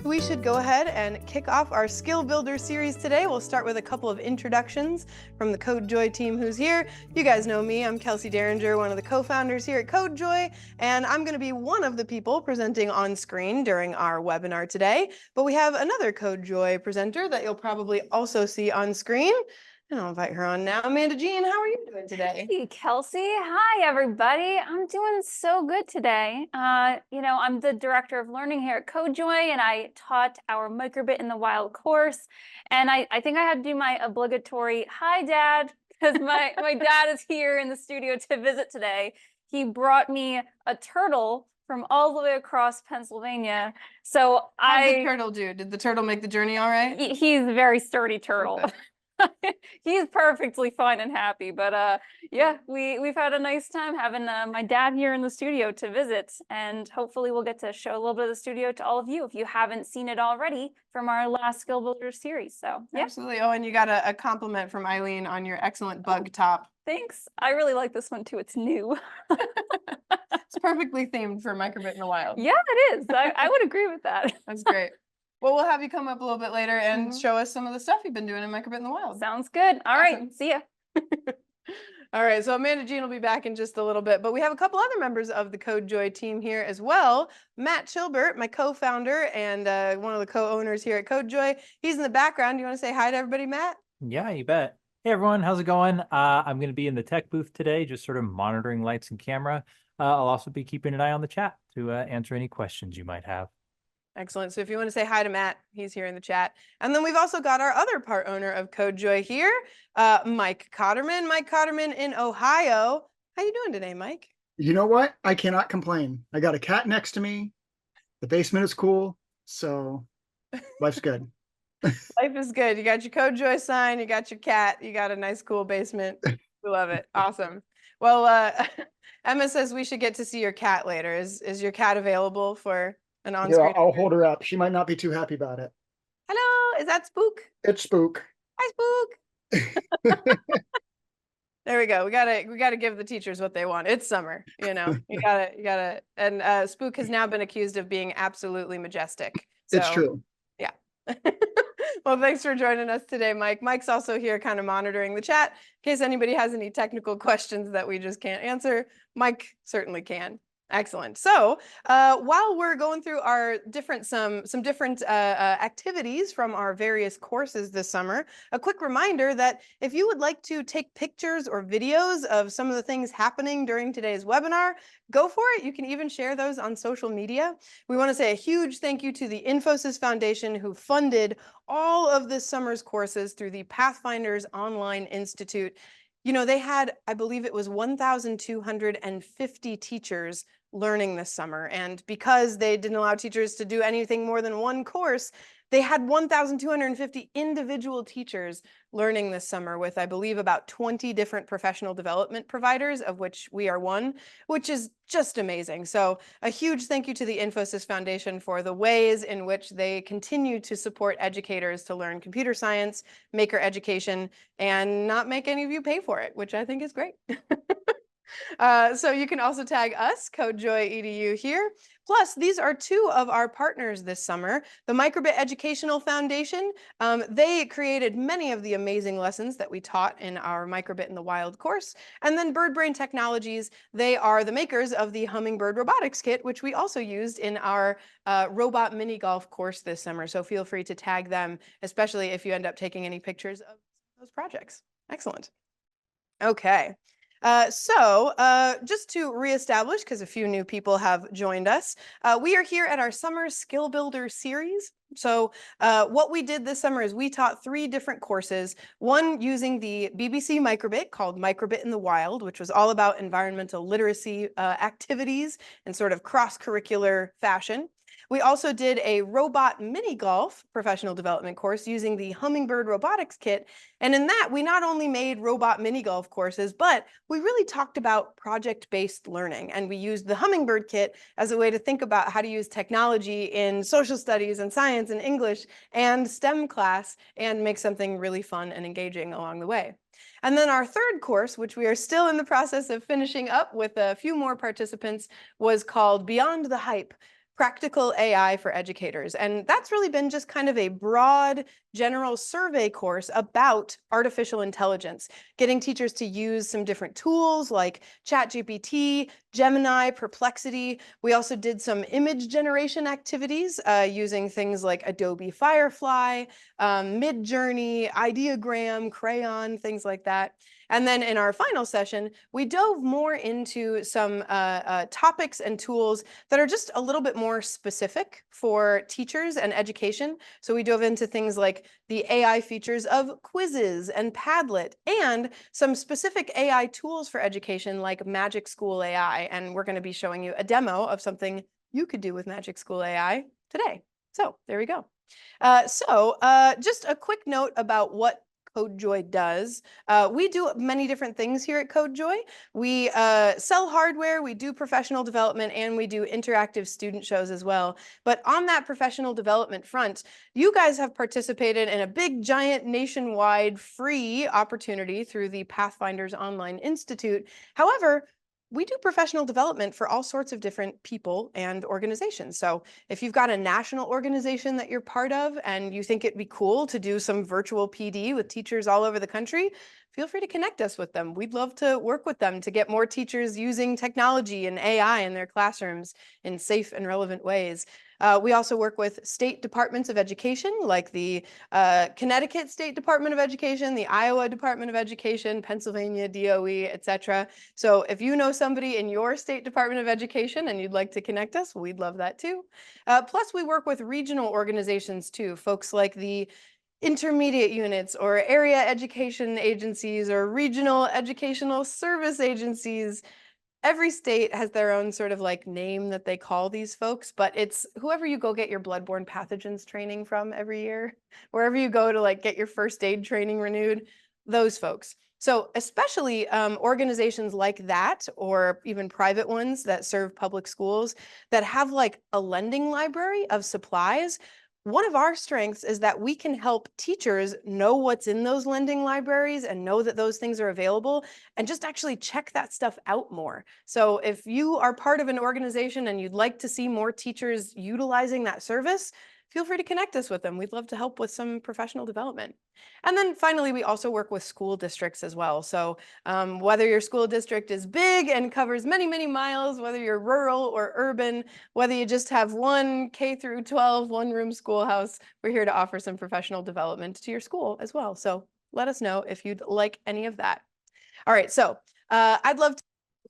we should go ahead and kick off our Skill Builder series today. We'll start with a couple of introductions from the CodeJoy team who's here. You guys know me, I'm Kelsey Derringer, one of the co-founders here at CodeJoy, and I'm gonna be one of the people presenting on screen during our webinar today. But we have another CodeJoy presenter that you'll probably also see on screen. And I'll invite her on now. Amanda Jean, how are you doing today? Hey, Kelsey. Hi, everybody. I'm doing so good today. I'm the director of learning here at CodeJoy, and I taught our Microbit in the Wild course. And I think I had to do my obligatory hi, Dad, because my dad is here in the studio to visit today. He brought me a turtle from all the way across Pennsylvania. So How did the turtle do? Did the turtle make the journey all right? He's a very sturdy turtle. Okay. He's perfectly fine and happy, but yeah, we've had a nice time having my dad here in the studio to visit, and hopefully we'll get to show a little bit of the studio to all of you if you haven't seen it already from our last Skill Builder series. So yeah. Absolutely. Oh, and you got a compliment from Eileen on your excellent bug top. Thanks. I really like this one too. It's new. It's perfectly themed for Microbit in the Wild. Yeah, it is. I would agree with that. That's great. Well, we'll have you come up a little bit later and show us some of the stuff you've been doing in Microbit in the Wild. Sounds good. All right. See ya. All right, so Amanda Jean will be back in just a little bit, but we have a couple other members of the CodeJoy team here as well. Matt Chilbert, my co-founder and one of the co-owners here at CodeJoy. He's in the background. You want to say hi to everybody, Matt? Yeah, you bet. Hey, everyone. How's it going? I'm going to be in the tech booth today, just sort of monitoring lights and camera. I'll also be keeping an eye on the chat to answer any questions you might have. Excellent. So if you want to say hi to Matt, he's here in the chat. And then we've also got our other part owner of CodeJoy here, Mike Cotterman. Mike Cotterman in Ohio. How you doing today, Mike? You know what? I cannot complain. I got a cat next to me. The basement is cool. So life's good. Life is good. You got your CodeJoy sign, you got your cat, you got a nice cool basement. We love it. Awesome. Well, Emma says we should get to see your cat later. Is your cat available for an on-screen? Yeah, I'll hold her up. She might not be too happy about it. Hello, is that Spook? It's Spook. Hi, Spook. There we go. We gotta give the teachers what they want. It's summer, you know. You gotta. And Spook has now been accused of being absolutely majestic. So, it's true. Yeah. Well, thanks for joining us today, Mike. Mike's also here kind of monitoring the chat in case anybody has any technical questions that we just can't answer. Mike certainly can. Excellent. So while we're going through our some different activities from our various courses this summer, a quick reminder that if you would like to take pictures or videos of some of the things happening during today's webinar, go for it. You can even share those on social media. We want to say a huge thank you to the Infosys Foundation who funded all of this summer's courses through the Pathfinders Online Institute. You know, they had, I believe it was 1,250 teachers learning this summer. And because they didn't allow teachers to do anything more than one course, they had 1,250 individual teachers learning this summer with, I believe, about 20 different professional development providers, of which we are one, which is just amazing. So a huge thank you to the Infosys Foundation for the ways in which they continue to support educators to learn computer science, maker education, and not make any of you pay for it, which I think is great. So you can also tag us, CodeJoy EDU here. Plus, these are two of our partners this summer. The Microbit Educational Foundation, they created many of the amazing lessons that we taught in our Microbit in the Wild course. And then BirdBrain Technologies, they are the makers of the Hummingbird Robotics Kit, which we also used in our robot mini golf course this summer. So feel free to tag them, especially if you end up taking any pictures of those projects. Excellent. Okay. Just to reestablish, because a few new people have joined us, we are here at our Summer Skill Builder series. So what we did this summer is we taught 3 different courses, one using the BBC Microbit called Microbit in the Wild, which was all about environmental literacy activities in sort of cross-curricular fashion. We also did a robot mini golf professional development course using the Hummingbird Robotics Kit. And in that, we not only made robot mini golf courses, but we really talked about project-based learning. And we used the Hummingbird Kit as a way to think about how to use technology in social studies and science and English and STEM class and make something really fun and engaging along the way. And then our third course, which we are still in the process of finishing up with a few more participants, was called Beyond the Hype: practical AI for educators. And that's really been just kind of a broad general survey course about artificial intelligence, getting teachers to use some different tools like ChatGPT, Gemini, Perplexity. We also did some image generation activities using things like Adobe Firefly, Midjourney, Ideogram, Crayon, things like that. And then in our final session, we dove more into some topics and tools that are just a little bit more specific for teachers and education. So we dove into things like the AI features of quizzes and Padlet, and some specific AI tools for education like Magic School AI. And we're going to be showing you a demo of something you could do with Magic School AI today. So there we go. Just a quick note about what CodeJoy does. We do many different things here at CodeJoy. We sell hardware, we do professional development, and we do interactive student shows as well. But on that professional development front, you guys have participated in a big, giant, nationwide free opportunity through the Pathfinders Summer Institute. However, we do professional development for all sorts of different people and organizations. So if you've got a national organization that you're part of and you think it'd be cool to do some virtual PD with teachers all over the country, feel free to connect us with them. We'd love to work with them to get more teachers using technology and AI in their classrooms in safe and relevant ways. We also work with state departments of education, like the Connecticut State Department of Education, the Iowa Department of Education, Pennsylvania DOE, etc. So if you know somebody in your state department of education and you'd like to connect us, we'd love that too. Plus, we work with regional organizations too, folks like the intermediate units or area education agencies or regional educational service agencies. Every state has their own sort of like name that they call these folks, but it's whoever you go get your bloodborne pathogens training from every year, wherever you go to like get your first aid training renewed, those folks. So especially organizations like that, or even private ones that serve public schools that have like a lending library of supplies. One of our strengths is that we can help teachers know what's in those lending libraries and know that those things are available and just actually check that stuff out more. So if you are part of an organization and you'd like to see more teachers utilizing that service, feel free to connect us with them. We'd love to help with some professional development. And then finally, we also work with school districts as well. So whether your school district is big and covers many, many miles, whether you're rural or urban, whether you just have one K through 12 one-room schoolhouse, we're here to offer some professional development to your school as well. So let us know if you'd like any of that. All right, so I'd love to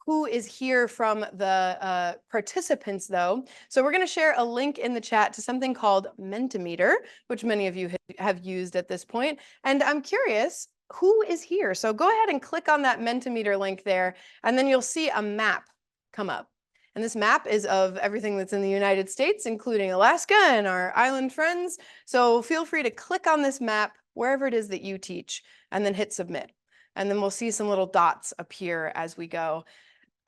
who is here from the participants though. So we're going to share a link in the chat to something called Mentimeter, which many of you have used at this point. And I'm curious, who is here? So go ahead and click on that Mentimeter link there, and then you'll see a map come up. And this map is of everything that's in the United States, including Alaska and our island friends. So feel free to click on this map wherever it is that you teach, and then hit submit. And then we'll see some little dots appear as we go.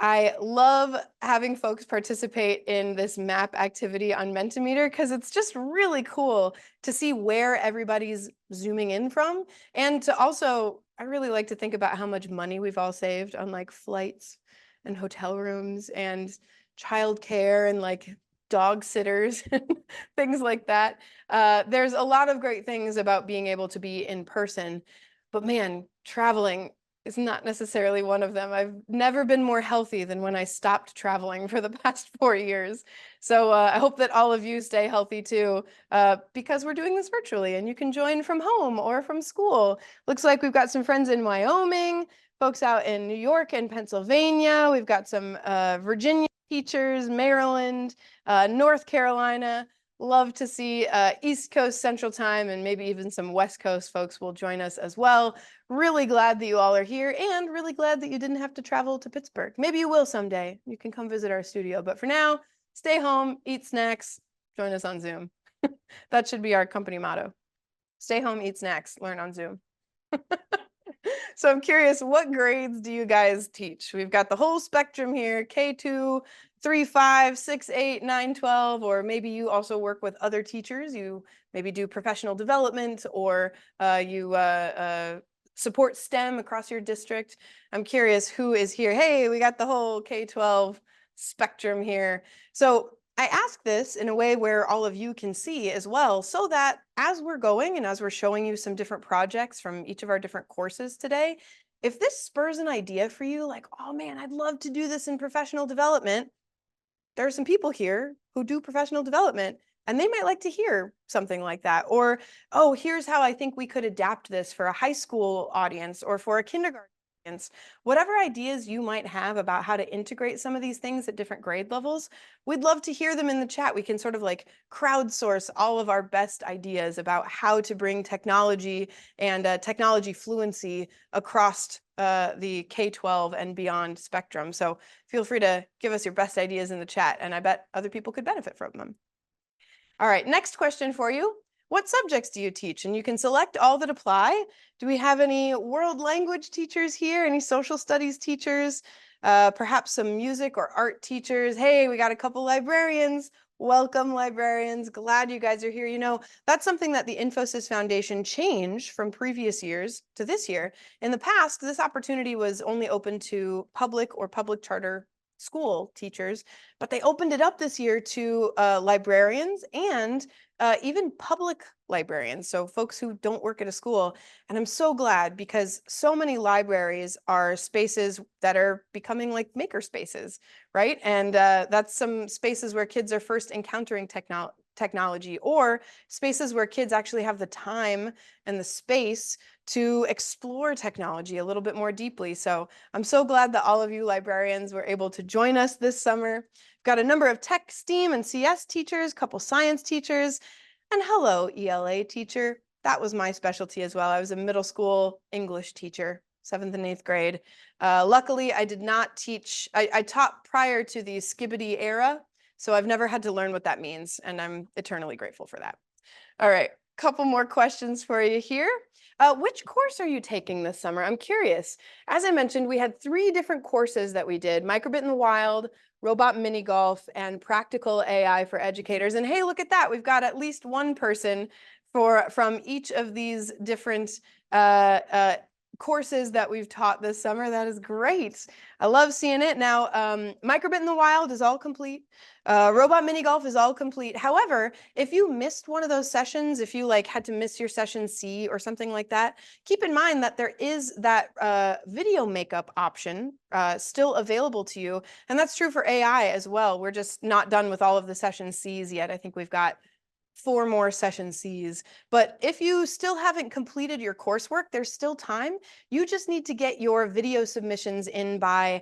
I love having folks participate in this map activity on Mentimeter because it's just really cool to see where everybody's zooming in from. And to also, I really like to think about how much money we've all saved on like flights and hotel rooms and childcare and like dog sitters and things like that. There's a lot of great things about being able to be in person, but man, traveling is not necessarily one of them. I've never been more healthy than when I stopped traveling for the past 4 years. So I hope that all of you stay healthy too, because we're doing this virtually and you can join from home or from school. Looks like we've got some friends in Wyoming, folks out in New York and Pennsylvania. We've got some Virginia teachers, Maryland, North Carolina. Love to see East Coast Central Time, and maybe even some West Coast folks will join us as well. Really glad that you all are here, and really glad that you didn't have to travel to Pittsburgh. Maybe you will someday. You can come visit our studio, but for now, stay home, eat snacks, join us on Zoom. That should be our company motto. Stay home, eat snacks, learn on Zoom. So I'm curious, what grades do you guys teach? We've got the whole spectrum here, K2, 3, 5, 6, 8, 9, 12, or maybe you also work with other teachers. You maybe do professional development, or you support STEM across your district. I'm curious who is here. Hey, we got the whole K-12 spectrum here. So I ask this in a way where all of you can see as well, so that as we're going and as we're showing you some different projects from each of our different courses today, if this spurs an idea for you, like, oh man, I'd love to do this in professional development, there are some people here who do professional development and they might like to hear something like that. Or, oh, here's how I think we could adapt this for a high school audience or for a kindergarten audience. Whatever ideas you might have about how to integrate some of these things at different grade levels, we'd love to hear them in the chat. We can sort of like crowdsource all of our best ideas about how to bring technology and technology fluency across the K-12 and beyond spectrum. So feel free to give us your best ideas in the chat, and I bet other people could benefit from them. All right, next question for you. What subjects do you teach? And you can select all that apply. Do we have any world language teachers here? Any social studies teachers? Perhaps some music or art teachers? Hey, we got a couple librarians. Welcome, librarians. Glad you guys are here. You know, that's something that the Infosys Foundation changed from previous years to this year. In the past, this opportunity was only open to public or public charter school teachers, but they opened it up this year to librarians and even public librarians, so folks who don't work at a school. And I'm so glad, because so many libraries are spaces that are becoming like maker spaces, right? And that's some spaces where kids are first encountering technology, or spaces where kids actually have the time and the space to explore technology a little bit more deeply. So I'm so glad that all of you librarians were able to join us this summer. We've got a number of tech, STEAM, and CS teachers, a couple science teachers, and hello, ELA teacher. That was my specialty as well. I was a middle school English teacher, 7th and 8th grade. Luckily, I did not teach, I taught prior to the Skibbity era, so I've never had to learn what that means, and I'm eternally grateful for that. All right, couple more questions for you here. Which course are you taking this summer? I'm curious. As I mentioned, we had 3 different courses that we did: Microbit in the Wild, Robot Mini Golf, and Practical AI for Educators. And hey, look at that. We've got at least one person from each of these different courses that we've taught this summer. That is great. I love seeing it. Now, Microbit in the Wild is all complete. Robot Mini Golf is all complete. However, if you missed one of those sessions, if you like had to miss your session C or something like that, keep in mind that there is that video makeup option still available to you. And that's true for AI as well. We're just not done with all of the session Cs yet. I think we've got 4 more session Cs. But if you still haven't completed your coursework, there's still time. You just need to get your video submissions in by,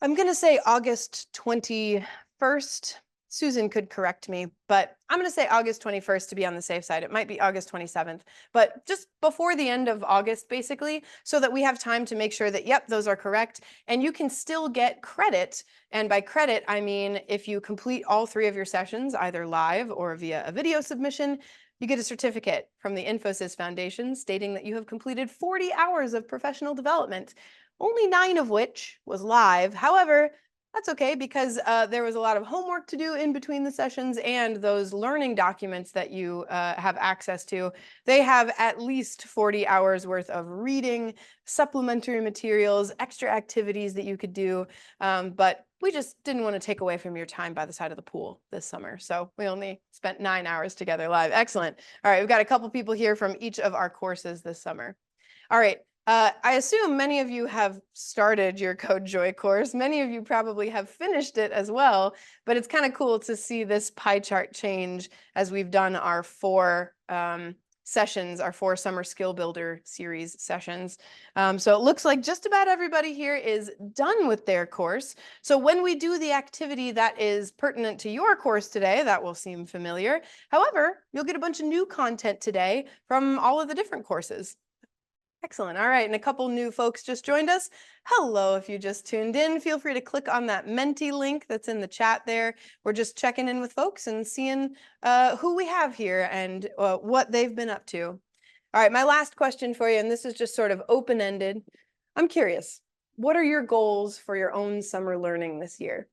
I'm going to say August 21st. Susan could correct me, but I'm going to say August 21st to be on the safe side. It might be August 27th, but just before the end of August, basically, so that we have time to make sure that, yep, those are correct. And you can still get credit. And by credit, I mean, if you complete all 3 of your sessions, either live or via a video submission, you get a certificate from the Infosys Foundation stating that you have completed 40 hours of professional development, only 9 of which was live. However, that's okay, because there was a lot of homework to do in between the sessions, and those learning documents that you have access to, they have at least 40 hours worth of reading, supplementary materials, extra activities that you could do. But we just didn't want to take away from your time by the side of the pool this summer. So we only spent 9 hours together live. Excellent. All right, we've got a couple people here from each of our courses this summer. All right. I assume many of you have started your CodeJoy course. Many of you probably have finished it as well, but it's kind of cool to see this pie chart change as we've done our 4 sessions, our 4 Summer Skill Builder series sessions. So it looks like just about everybody here is done with their course. So when we do the activity that is pertinent to your course today, that will seem familiar. However, you'll get a bunch of new content today from all of the different courses. Excellent. All right, and a couple new folks just joined us. Hello, if you just tuned in, feel free to click on that Menti link that's in the chat there. We're just checking in with folks and seeing who we have here and what they've been up to. All right, my last question for you, and this is just sort of open-ended. I'm curious, what are your goals for your own summer learning this year?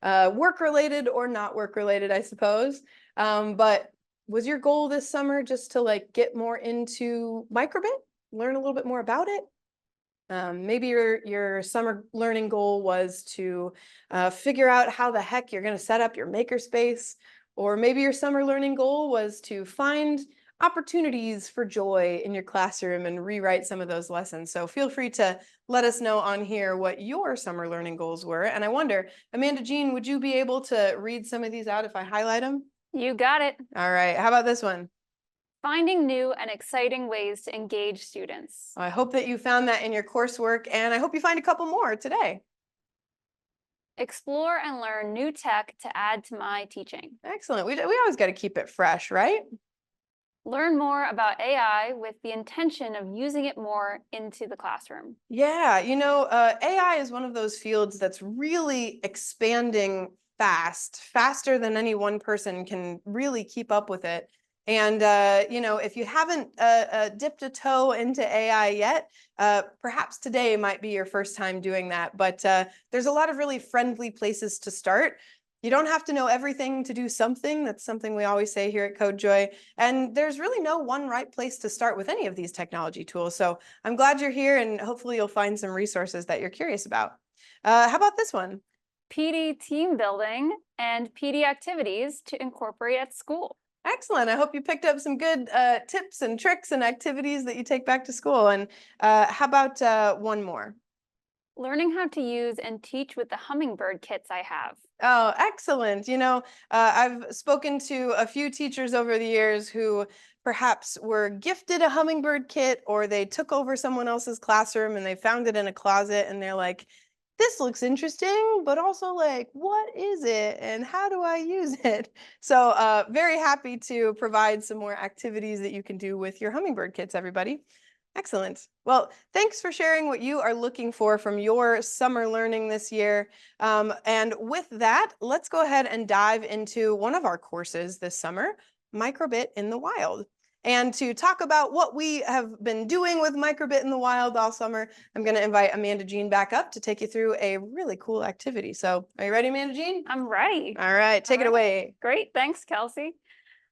Work-related or not work-related, I suppose. But was your goal this summer just to like get more into Microbit? Learn a little bit more about it? Maybe your summer learning goal was to figure out how the heck you're going to set up your makerspace, or maybe your summer learning goal was to find opportunities for joy in your classroom and rewrite some of those lessons. So feel free to let us know on here what your summer learning goals were. And I wonder, Amanda Jean, would you be able to read some of these out if I highlight them? You got it. All right. How about this one? Finding new and exciting ways to engage students. I hope that you found that in your coursework, and I hope you find a couple more today. Explore and learn new tech to add to my teaching. Excellent. We always got to keep it fresh, right? Learn more about AI with the intention of using it more into the classroom. Yeah, AI is one of those fields that's really expanding faster than any one person can really keep up with it. And, if you haven't dipped a toe into AI yet, perhaps today might be your first time doing that. But there's a lot of really friendly places to start. You don't have to know everything to do something. That's something we always say here at CodeJoy. And there's really no one right place to start with any of these technology tools. So I'm glad you're here, and hopefully you'll find some resources that you're curious about. How about this one? PD team building and PD activities to incorporate at school. Excellent. I hope you picked up some good tips and tricks and activities that you take back to school. And how about one more? Learning how to use and teach with the hummingbird kits I have. Oh, excellent. I've spoken to a few teachers over the years who perhaps were gifted a hummingbird kit, or they took over someone else's classroom and they found it in a closet, and they're like, this looks interesting, but also like, what is it and how do I use it? So very happy to provide some more activities that you can do with your hummingbird kits, everybody. Excellent. Well, thanks for sharing what you are looking for from your summer learning this year. And with that, let's go ahead and dive into one of our courses this summer, Microbit in the Wild. And to talk about what we have been doing with Microbit in the Wild all summer, I'm going to invite Amanda Jean back up to take you through a really cool activity. So are you ready, Amanda Jean? I'm ready. All right, take it away. Great. Thanks, Kelsey.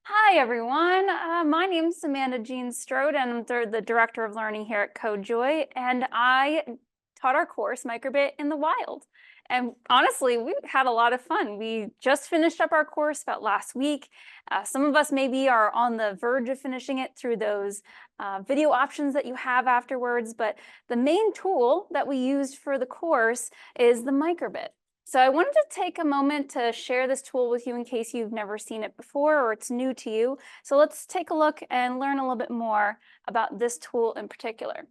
Hi, everyone. My name is Amanda Jean Strode, and I'm the Director of Learning here at CodeJoy, and I taught our course, Microbit in the Wild. And honestly, we had a lot of fun. We just finished up our course about last week. Some of us maybe are on the verge of finishing it through those video options that you have afterwards, but the main tool that we used for the course is the Microbit. So I wanted to take a moment to share this tool with you in case you've never seen it before or it's new to you. So let's take a look and learn a little bit more about this tool in particular.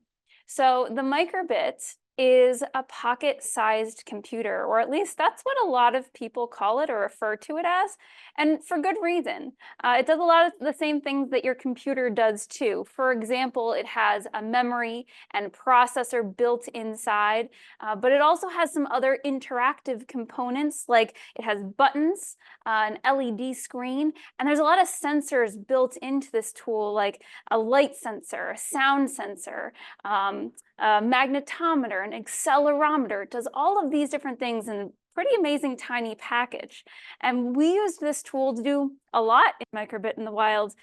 So the Microbit is a pocket-sized computer, or at least that's what a lot of people call it or refer to it as, and for good reason. It does a lot of the same things that your computer does too. For example, it has a memory and processor built inside, but it also has some other interactive components, like it has buttons, an LED screen, and there's a lot of sensors built into this tool, like a light sensor, a sound sensor, a magnetometer, an accelerometer. It does all of these different things in a pretty amazing tiny package. And we used this tool to do a lot in Microbit in the Wild.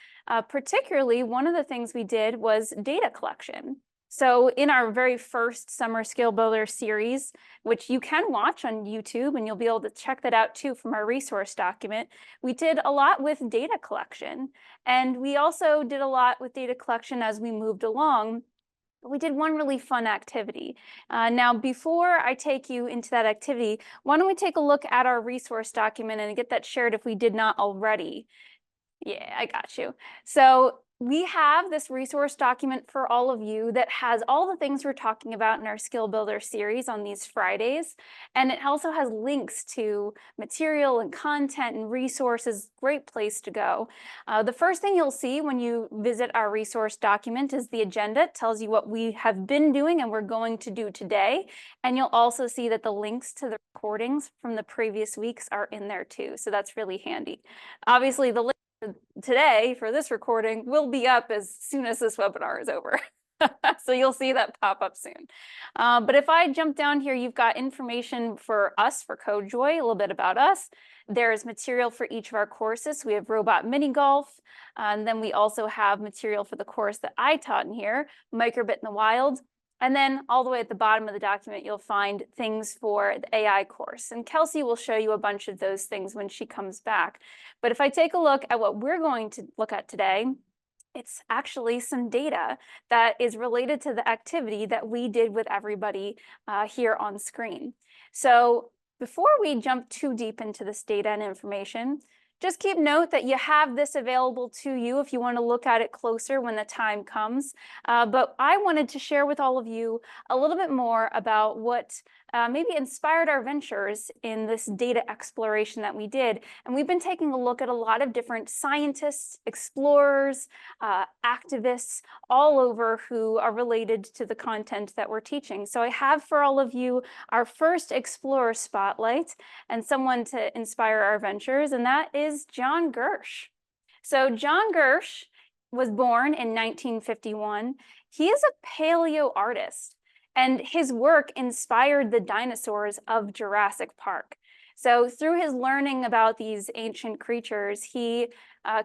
Particularly, one of the things we did was data collection. So in our very first Summer Skill Builder series, which you can watch on YouTube, and you'll be able to check that out too from our resource document, we did a lot with data collection. And we also did a lot with data collection as we moved along. But we did one really fun activity. Now, before I take you into that activity, why don't we take a look at our resource document and get that shared if we did not already? Yeah, I got you. So we have this resource document for all of you that has all the things we're talking about in our Skill Builder series on these Fridays. And it also has links to material and content and resources. Great place to go. The first thing you'll see when you visit our resource document is the agenda. It tells you what we have been doing and we're going to do today. And you'll also see that the links to the recordings from the previous weeks are in there too. So that's really handy. Obviously, the link today for this recording will be up as soon as this webinar is over. So you'll see that pop up soon. But if I jump down here, you've got information for us, for CodeJoy, a little bit about us. There's material for each of our courses. We have Robot Mini Golf, and then we also have material for the course that I taught in here, Microbit in the Wild. And then all the way at the bottom of the document, you'll find things for the AI course. And Kelsey will show you a bunch of those things when she comes back. But if I take a look at what we're going to look at today, it's actually some data that is related to the activity that we did with everybody here on screen. So before we jump too deep into this data and information, just keep note that you have this available to you if you want to look at it closer when the time comes. But I wanted to share with all of you a little bit more about what maybe inspired our ventures in this data exploration that we did. And we've been taking a look at a lot of different scientists, explorers, activists all over who are related to the content that we're teaching. So I have for all of you our first Explorer Spotlight and someone to inspire our ventures, and that is John Gersh. So John Gersh was born in 1951. He is a paleo artist, and his work inspired the dinosaurs of Jurassic Park. So through his learning about these ancient creatures, he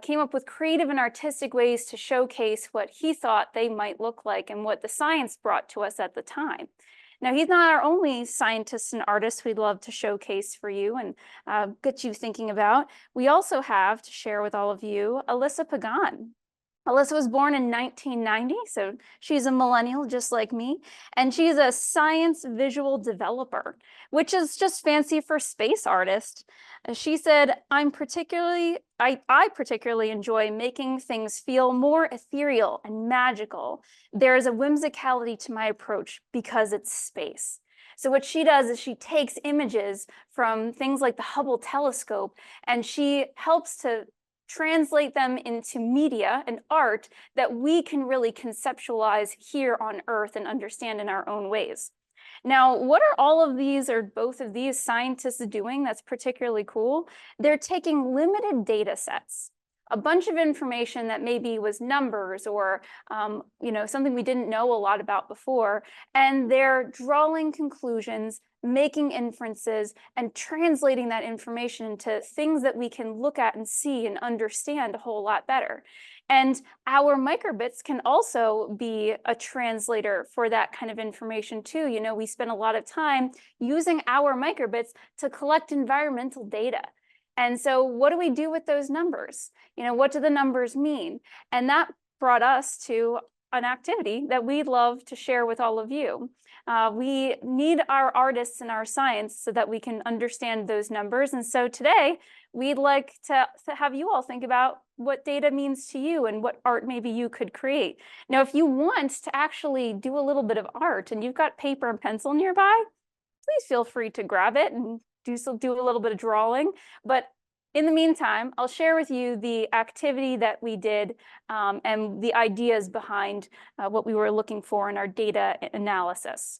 came up with creative and artistic ways to showcase what he thought they might look like and what the science brought to us at the time. Now, he's not our only scientist and artist we'd love to showcase for you and get you thinking about. We also have to share with all of you Alyssa Pagan. Alyssa was born in 1990, so she's a millennial just like me, and she's a science visual developer, which is just fancy for space artist. She said, I particularly enjoy making things feel more ethereal and magical. There is a whimsicality to my approach because it's space. So what she does is she takes images from things like the Hubble telescope, and she helps to translate them into media and art that we can really conceptualize here on Earth and understand in our own ways. Now, what are all of these or both of these scientists doing that's particularly cool? They're taking limited data sets, a bunch of information that maybe was numbers or something we didn't know a lot about before, and they're drawing conclusions, making inferences, and translating that information into things that we can look at and see and understand a whole lot better. And our microbits can also be a translator for that kind of information too. You know, we spend a lot of time using our microbits to collect environmental data. And so what do we do with those numbers? You know, what do the numbers mean? And that brought us to an activity that we'd love to share with all of you. We need our artists and our science so that we can understand those numbers. And so today, we'd like to have you all think about what data means to you and what art maybe you could create. Now, if you want to actually do a little bit of art and you've got paper and pencil nearby, please feel free to grab it and do a little bit of drawing. But in the meantime, I'll share with you the activity that we did and the ideas behind what we were looking for in our data analysis.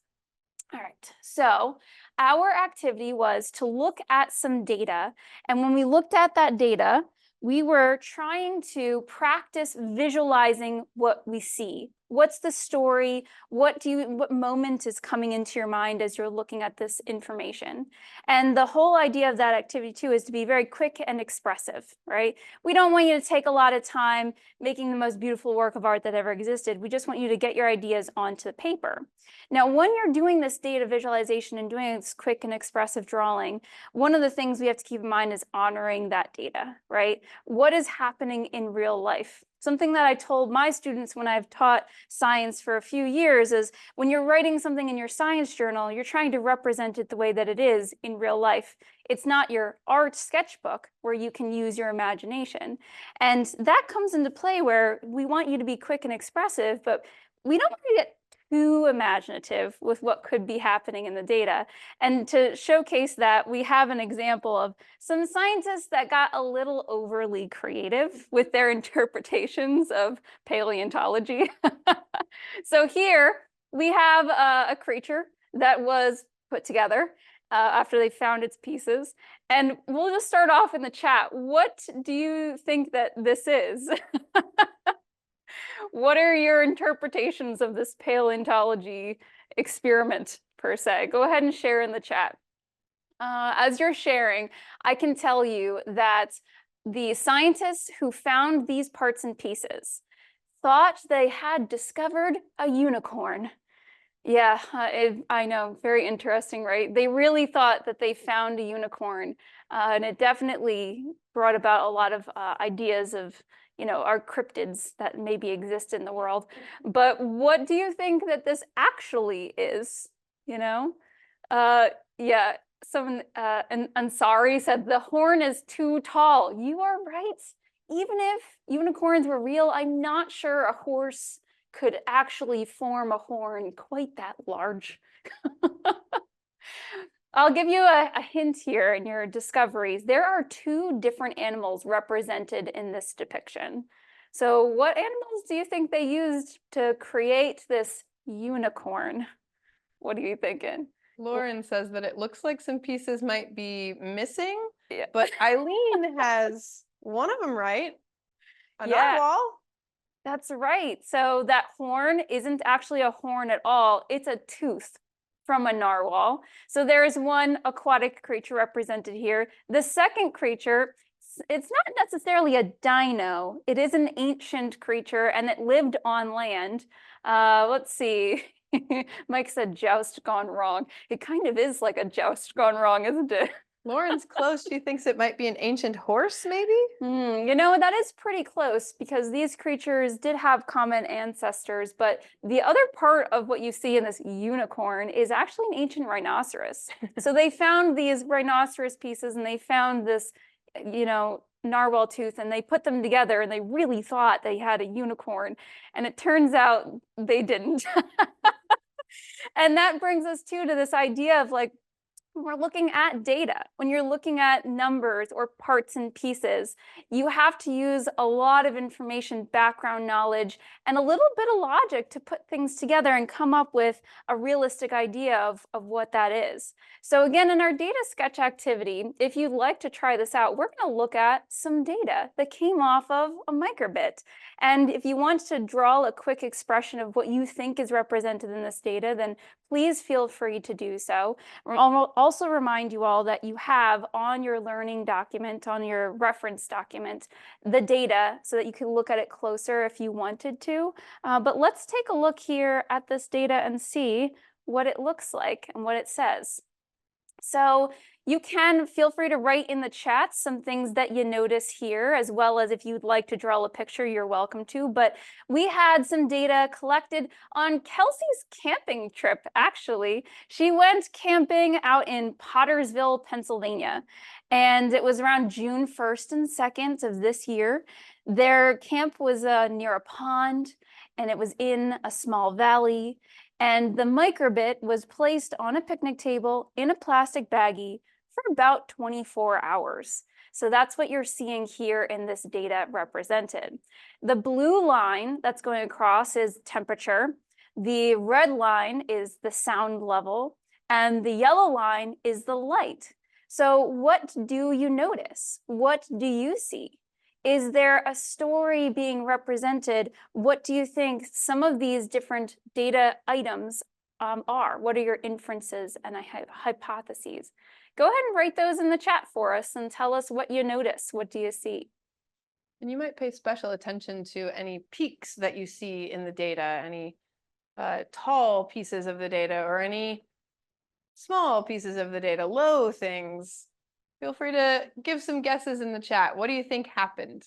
All right, so our activity was to look at some data. And when we looked at that data, we were trying to practice visualizing what we see. What's the story? What moment is coming into your mind as you're looking at this information? And the whole idea of that activity too is to be very quick and expressive, right? We don't want you to take a lot of time making the most beautiful work of art that ever existed. We just want you to get your ideas onto the paper. Now, when you're doing this data visualization and doing this quick and expressive drawing, one of the things we have to keep in mind is honoring that data, right? What is happening in real life? Something that I told my students when I've taught science for a few years is when you're writing something in your science journal, you're trying to represent it the way that it is in real life. It's not your art sketchbook where you can use your imagination. And that comes into play where we want you to be quick and expressive, but we don't want to get too imaginative with what could be happening in the data. And to showcase that, we have an example of some scientists that got a little overly creative with their interpretations of paleontology. So here we have a creature that was put together after they found its pieces. And we'll just start off in the chat. What do you think that this is? What are your interpretations of this paleontology experiment, per se? Go ahead and share in the chat. As you're sharing, I can tell you that the scientists who found these parts and pieces thought they had discovered a unicorn. Yeah, I know, very interesting, right? They really thought that they found a unicorn, and it definitely brought about a lot of ideas of, our cryptids that maybe exist in the world. But what do you think that this actually is? You know? Uh, yeah, someone, and Ansari said the horn is too tall. You are right. Even if unicorns were real, I'm not sure a horse could actually form a horn quite that large. I'll give you a hint here in your discoveries. There are two different animals represented in this depiction. So what animals do you think they used to create this unicorn? What are you thinking? Lauren says that it looks like some pieces might be missing, Yeah. but Eileen has one of them right. A Yeah. narwhal. That's right. So that horn isn't actually a horn at all. It's a tooth from a narwhal. So there is one aquatic creature represented here. The second creature, it's not necessarily a dino. It is an ancient creature and it lived on land. Let's see. Mike said joust gone wrong. It kind of is like a joust gone wrong, isn't it? Lauren's close. She thinks it might be an ancient horse, maybe? That is pretty close because these creatures did have common ancestors, but the other part of what you see in this unicorn is actually an ancient rhinoceros. So they found these rhinoceros pieces and they found this, narwhal tooth, and they put them together and they really thought they had a unicorn. And it turns out they didn't. And that brings us to this idea of like, when we're looking at data, when you're looking at numbers or parts and pieces, you have to use a lot of information, background knowledge, and a little bit of logic to put things together and come up with a realistic idea of what that is. So again, in our data sketch activity, if you'd like to try this out, we're going to look at some data that came off of a microbit. And if you want to draw a quick expression of what you think is represented in this data, then please feel free to do so. I'll also remind you all that you have on your learning document, on your reference document, the data so that you can look at it closer if you wanted to. But let's take a look here at this data and see what it looks like and what it says. So you can feel free to write in the chat some things that you notice here, as well as if you'd like to draw a picture, you're welcome to. But we had some data collected on Kelsey's camping trip, actually. She went camping out in Pottersville, Pennsylvania, and it was around June 1st and 2nd of this year. Their camp was near a pond, and it was in a small valley. And the microbit was placed on a picnic table in a plastic baggie for about 24 hours. So that's what you're seeing here in this data represented. The blue line that's going across is temperature. The red line is the sound level. And the yellow line is the light. So what do you notice? What do you see? Is there a story being represented? What do you think some of these different data items are? What are your inferences and hypotheses? Go ahead and write those in the chat for us and tell us what you notice. What do you see? And you might pay special attention to any peaks that you see in the data, any tall pieces of the data, or any small pieces of the data, low things. Feel free to give some guesses in the chat. What do you think happened?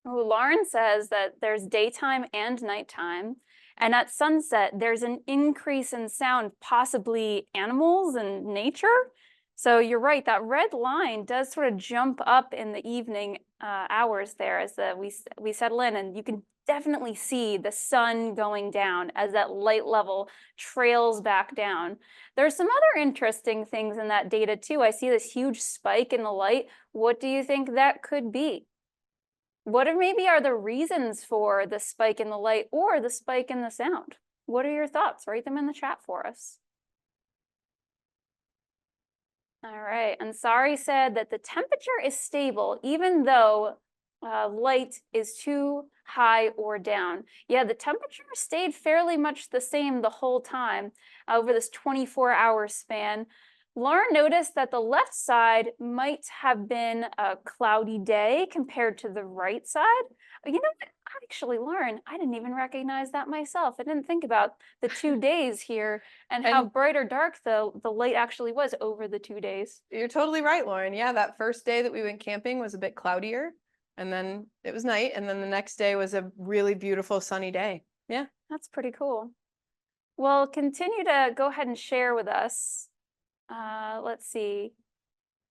Oh, Lauren says that there's daytime and nighttime. And at sunset, there's an increase in sound, possibly animals and nature. So you're right, that red line does sort of jump up in the evening hours there as we settle in, and you can definitely see the sun going down as that light level trails back down. There's some other interesting things in that data too. I see this huge spike in the light. What do you think that could be? What maybe are the reasons for the spike in the light or the spike in the sound? What are your thoughts? Write them in the chat for us. All right, Ansari said that the temperature is stable even though light is too high or down. Yeah, the temperature stayed fairly much the same the whole time over this 24-hour span. Lauren noticed that the left side might have been a cloudy day compared to the right side. You know what? Actually, Lauren, I didn't even recognize that myself. I didn't think about the 2 days here and how And- bright or dark the light actually was over the 2 days. You're totally right, Lauren. Yeah, that first day that we went camping was a bit cloudier, and then it was night, and then the next day was a really beautiful sunny day. Yeah. That's pretty cool. Well, continue to go ahead and share with us. Let's see,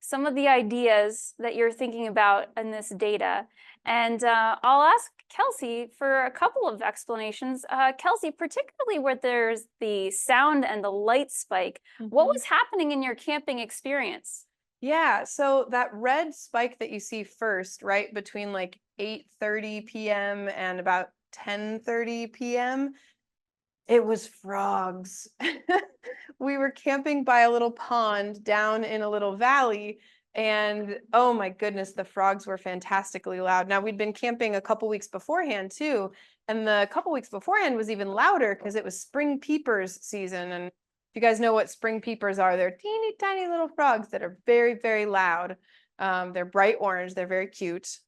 some of the ideas that you're thinking about in this data. And I'll ask Kelsey for a couple of explanations. Kelsey, particularly where there's the sound and the light spike, what Mhm. was happening in your camping experience? Yeah, so that red spike that you see first, right between like 8:30 p.m. and about 10:30 p.m., it was frogs. We were camping by a little pond down in a little valley, and oh my goodness, the frogs were fantastically loud. Now, we'd been camping a couple weeks beforehand too, and the couple weeks beforehand was even louder because it was spring peepers season. And if you guys know what spring peepers are, they're teeny tiny little frogs that are very, very loud. They're bright orange, they're very cute.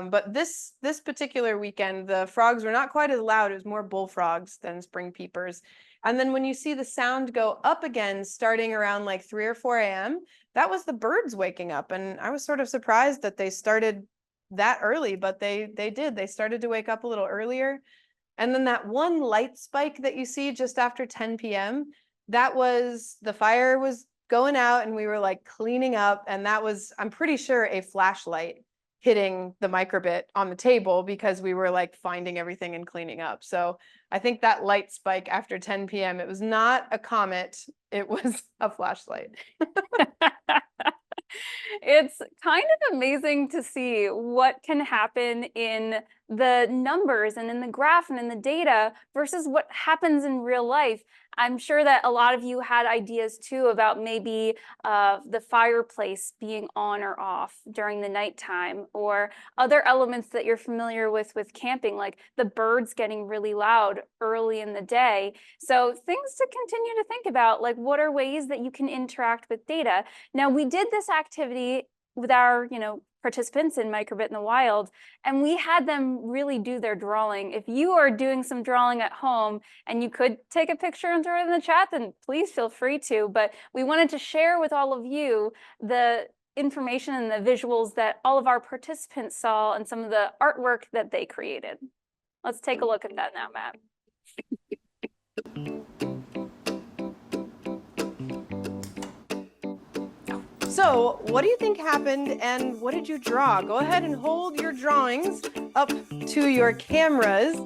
But this particular weekend, the frogs were not quite as loud. It was more bullfrogs than spring peepers. And then when you see the sound go up again, starting around like 3 or 4 a.m., that was the birds waking up. And I was sort of surprised that they started that early, but they did. They started to wake up a little earlier. And then that one light spike that you see just after 10 p.m., that was the fire was going out and we were like cleaning up. And that was, I'm pretty sure, a flashlight hitting the microbit on the table because we were like finding everything and cleaning up. So I think that light spike after 10 p.m., it was not a comet, it was a flashlight. It's kind of amazing to see what can happen in the numbers and in the graph and in the data versus what happens in real life. I'm sure that a lot of you had ideas too about maybe the fireplace being on or off during the nighttime, or other elements that you're familiar with camping, like the birds getting really loud early in the day. So things to continue to think about, like what are ways that you can interact with data. Now, we did this activity with our, participants in Microbit in the Wild, and we had them really do their drawing. If you are doing some drawing at home and you could take a picture and throw it in the chat, then please feel free to. But we wanted to share with all of you the information and the visuals that all of our participants saw and some of the artwork that they created. Let's take a look at that now, Matt. So what do you think happened and what did you draw? Go ahead and hold your drawings up to your cameras.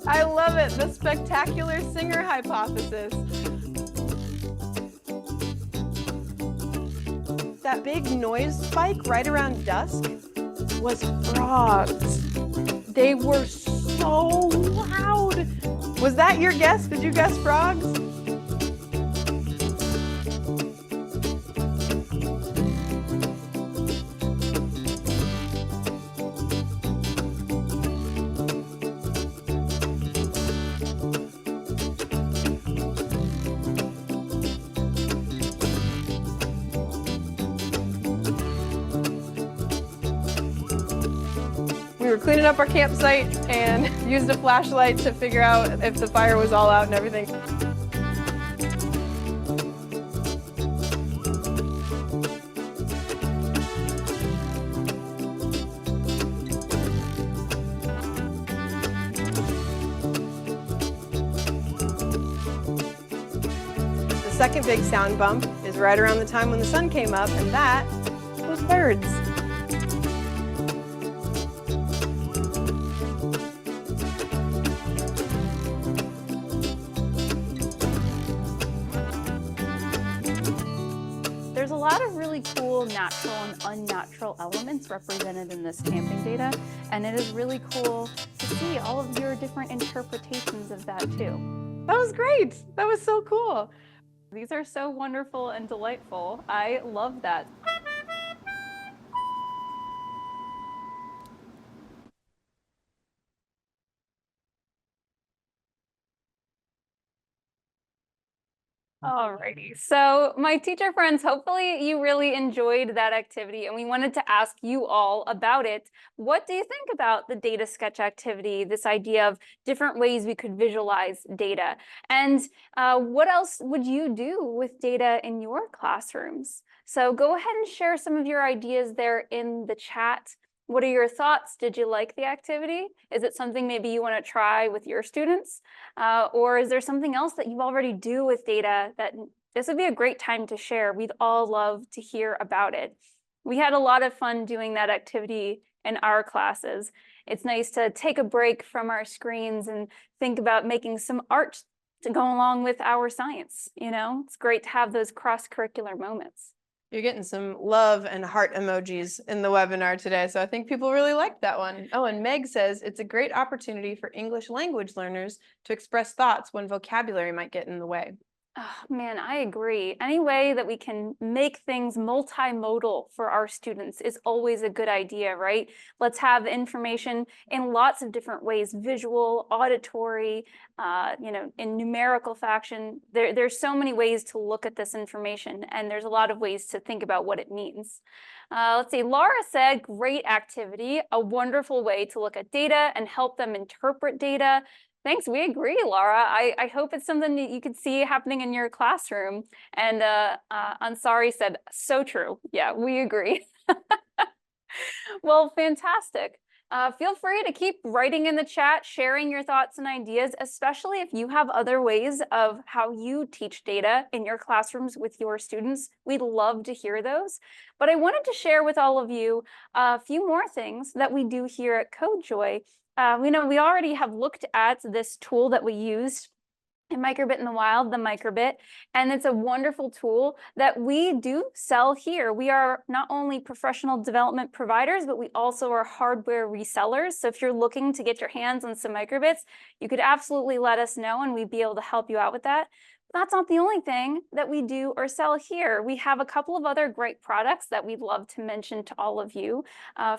I love it, the spectacular singer hypothesis. That big noise spike right around dusk was frogs. They were so loud. Was that your guess? Did you guess frogs? We were cleaning up our campsite and used a flashlight to figure out if the fire was all out and everything. The second big sound bump is right around the time when the sun came up, and that was birds. There's a lot of really cool natural and unnatural elements represented in this camping data, and it is really cool to see all of your different interpretations of that too. That was great. That was so cool. These are so wonderful and delightful. I love that. Alrighty, so my teacher friends, hopefully you really enjoyed that activity and we wanted to ask you all about it. What do you think about the data sketch activity, this idea of different ways we could visualize data? And what else would you do with data in your classrooms? So go ahead and share some of your ideas there in the chat. What are your thoughts? Did you like the activity? Is it something maybe you want to try with your students? Or is there something else that you already do with data that this would be a great time to share? We'd all love to hear about it. We had a lot of fun doing that activity in our classes. It's nice to take a break from our screens and think about making some art to go along with our science. You know, it's great to have those cross-curricular moments. You're getting some love and heart emojis in the webinar today, so I think people really liked that one. Oh, and Meg says it's a great opportunity for English language learners to express thoughts when vocabulary might get in the way. Oh, man, I agree. Any way that we can make things multimodal for our students is always a good idea, right? Let's have information in lots of different ways, visual, auditory, you know, in numerical fashion. There's so many ways to look at this information, and there's a lot of ways to think about what it means. Let's see, Laura said, great activity, a wonderful way to look at data and help them interpret data. Thanks, we agree, Laura. I hope it's something that you could see happening in your classroom. And Ansari said, so true. Yeah, we agree. Well, fantastic. Feel free to keep writing in the chat, sharing your thoughts and ideas, especially if you have other ways of how you teach data in your classrooms with your students. We'd love to hear those. But I wanted to share with all of you a few more things that we do here at CodeJoy. We know we already have looked at this tool that we used in Microbit in the Wild, the Microbit, and it's a wonderful tool that we do sell here. We are not only professional development providers, but we also are hardware resellers. So if you're looking to get your hands on some Microbits, you could absolutely let us know and we'd be able to help you out with that. That's not the only thing that we do or sell here. We have a couple of other great products that we'd love to mention to all of you.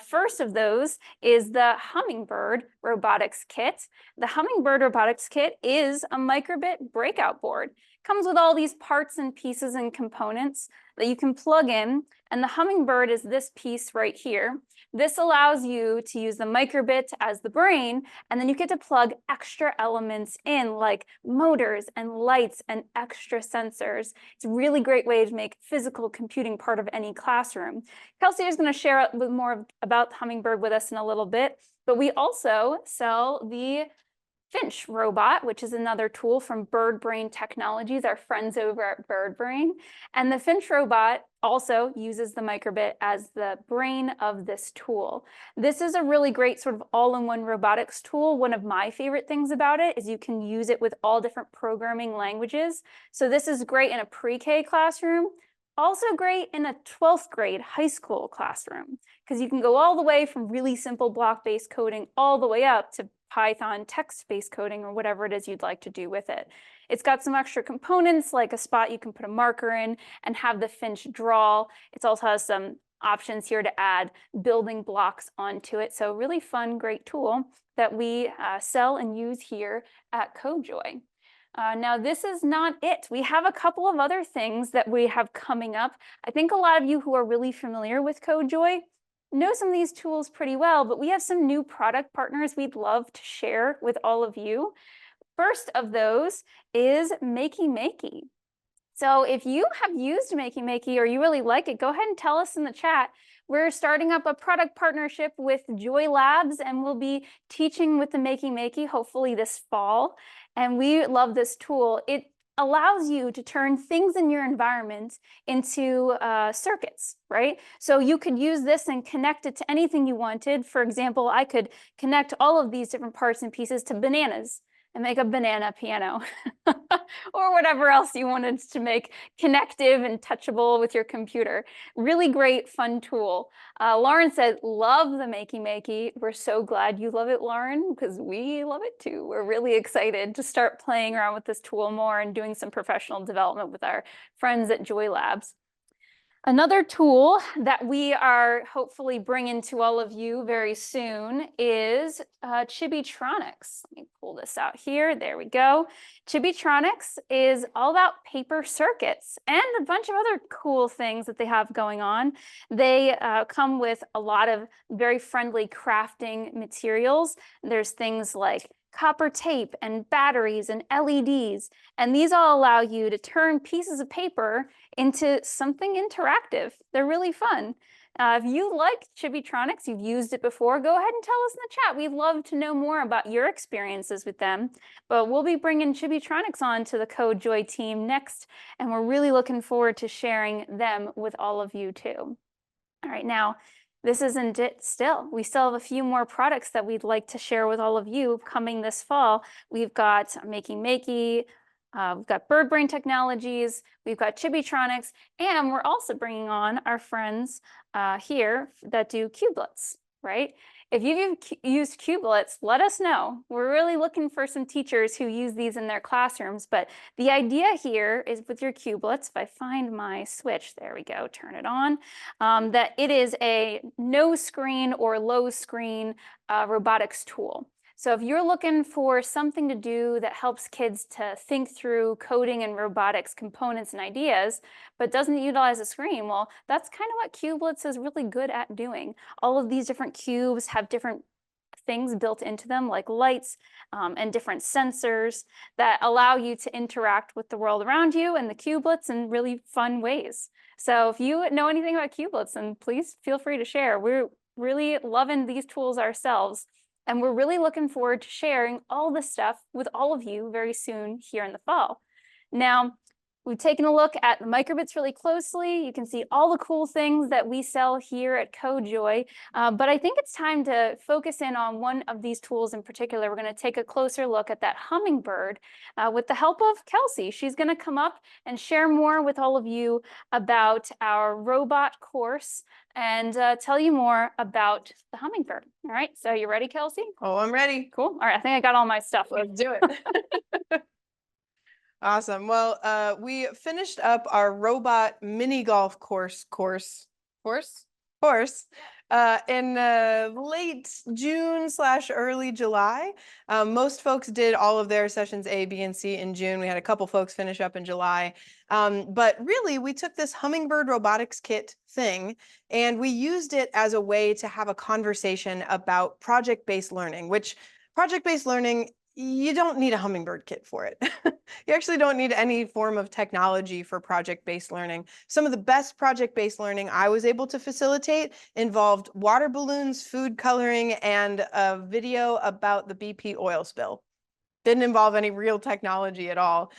First of those is the Hummingbird Robotics Kit. The Hummingbird Robotics Kit is a Microbit breakout board. Comes with all these parts and pieces and components that you can plug in, and the Hummingbird is this piece right here. This allows you to use the Microbit as the brain, and then you get to plug extra elements in like motors and lights and extra sensors. It's a really great way to make physical computing part of any classroom. Kelsey is going to share a bit more about Hummingbird with us in a little bit, but we also sell the Finch robot, which is another tool from BirdBrain Technologies, our friends over at BirdBrain. And the Finch robot also uses the Microbit as the brain of this tool. This is a really great sort of all-in-one robotics tool. One of my favorite things about it is you can use it with all different programming languages. So this is great in a pre-K classroom. Also great in a 12th grade high school classroom, because you can go all the way from really simple block-based coding all the way up to Python text-based coding or whatever it is you'd like to do with it. It's got some extra components like a spot you can put a marker in and have the Finch draw. It also has some options here to add building blocks onto it. So really fun, great tool that we sell and use here at CodeJoy. Now, this is not it. We have a couple of other things that we have coming up. I think a lot of you who are really familiar with CodeJoy know some of these tools pretty well, but we have some new product partners we'd love to share with all of you. First of those is Makey Makey. So if you have used Makey Makey or you really like it, go ahead and tell us in the chat. We're starting up a product partnership with Joy Labs, and we'll be teaching with the Makey Makey hopefully this fall. And we love this tool. It allows you to turn things in your environment into circuits, right? So you could use this and connect it to anything you wanted. For example, I could connect all of these different parts and pieces to bananas and make a banana piano or whatever else you wanted to make connective and touchable with your computer. Really great, fun tool. Lauren said, love the Makey Makey. We're so glad you love it, Lauren, because we love it too. We're really excited to start playing around with this tool more and doing some professional development with our friends at Joy Labs. Another tool that we are hopefully bringing to all of you very soon is Chibitronics. Let me pull this out here. There we go. Chibitronics is all about paper circuits and a bunch of other cool things that they have going on. They come with a lot of very friendly crafting materials. There's things like copper tape and batteries and LEDs, and these all allow you to turn pieces of paper into something interactive. They're really fun. If you like Chibitronics, you've used it before, go ahead and tell us in the chat. We'd love to know more about your experiences with them. But we'll be bringing Chibitronics on to the CodeJoy team next, and we're really looking forward to sharing them with all of you too. All right, now, this isn't it still. We still have a few more products that we'd like to share with all of you coming this fall. We've got Makey Makey, we've got Bird Brain Technologies, we've got Chibitronics, and we're also bringing on our friends here that do Cubelets, right? If you've used Cubelets, let us know. We're really looking for some teachers who use these in their classrooms, but the idea here is with your Cubelets, if I find my switch, there we go, turn it on, that it is a no screen or low screen robotics tool. So if you're looking for something to do that helps kids to think through coding and robotics components and ideas, but doesn't utilize a screen, well, that's kind of what Cubelets is really good at doing. All of these different cubes have different things built into them, like lights and different sensors that allow you to interact with the world around you and the Cubelets in really fun ways. So if you know anything about Cubelets, then please feel free to share. We're really loving these tools ourselves. And we're really looking forward to sharing all this stuff with all of you very soon here in the fall. Now, we've taken a look at the microbits really closely. You can see all the cool things that we sell here at CodeJoy, but I think it's time to focus in on one of these tools in particular. We're going to take a closer look at that hummingbird with the help of Kelsey. She's going to come up and share more with all of you about our robot course and tell you more about the hummingbird. All right, so you ready, Kelsey? Oh, I'm ready. Cool. All right, I think I got all my stuff. Let's do it. Awesome. Well, we finished up our robot mini golf course in late June / early July. Most folks did all of their sessions A, B, and C in June. We had a couple folks finish up in July. But really, we took this hummingbird robotics kit thing and we used it as a way to have a conversation about project-based learning, which project-based learning, you don't need a hummingbird kit for it. You actually don't need any form of technology for project-based learning. Some of the best project-based learning I was able to facilitate involved water balloons, food coloring, and a video about the BP oil spill. Didn't involve any real technology at all.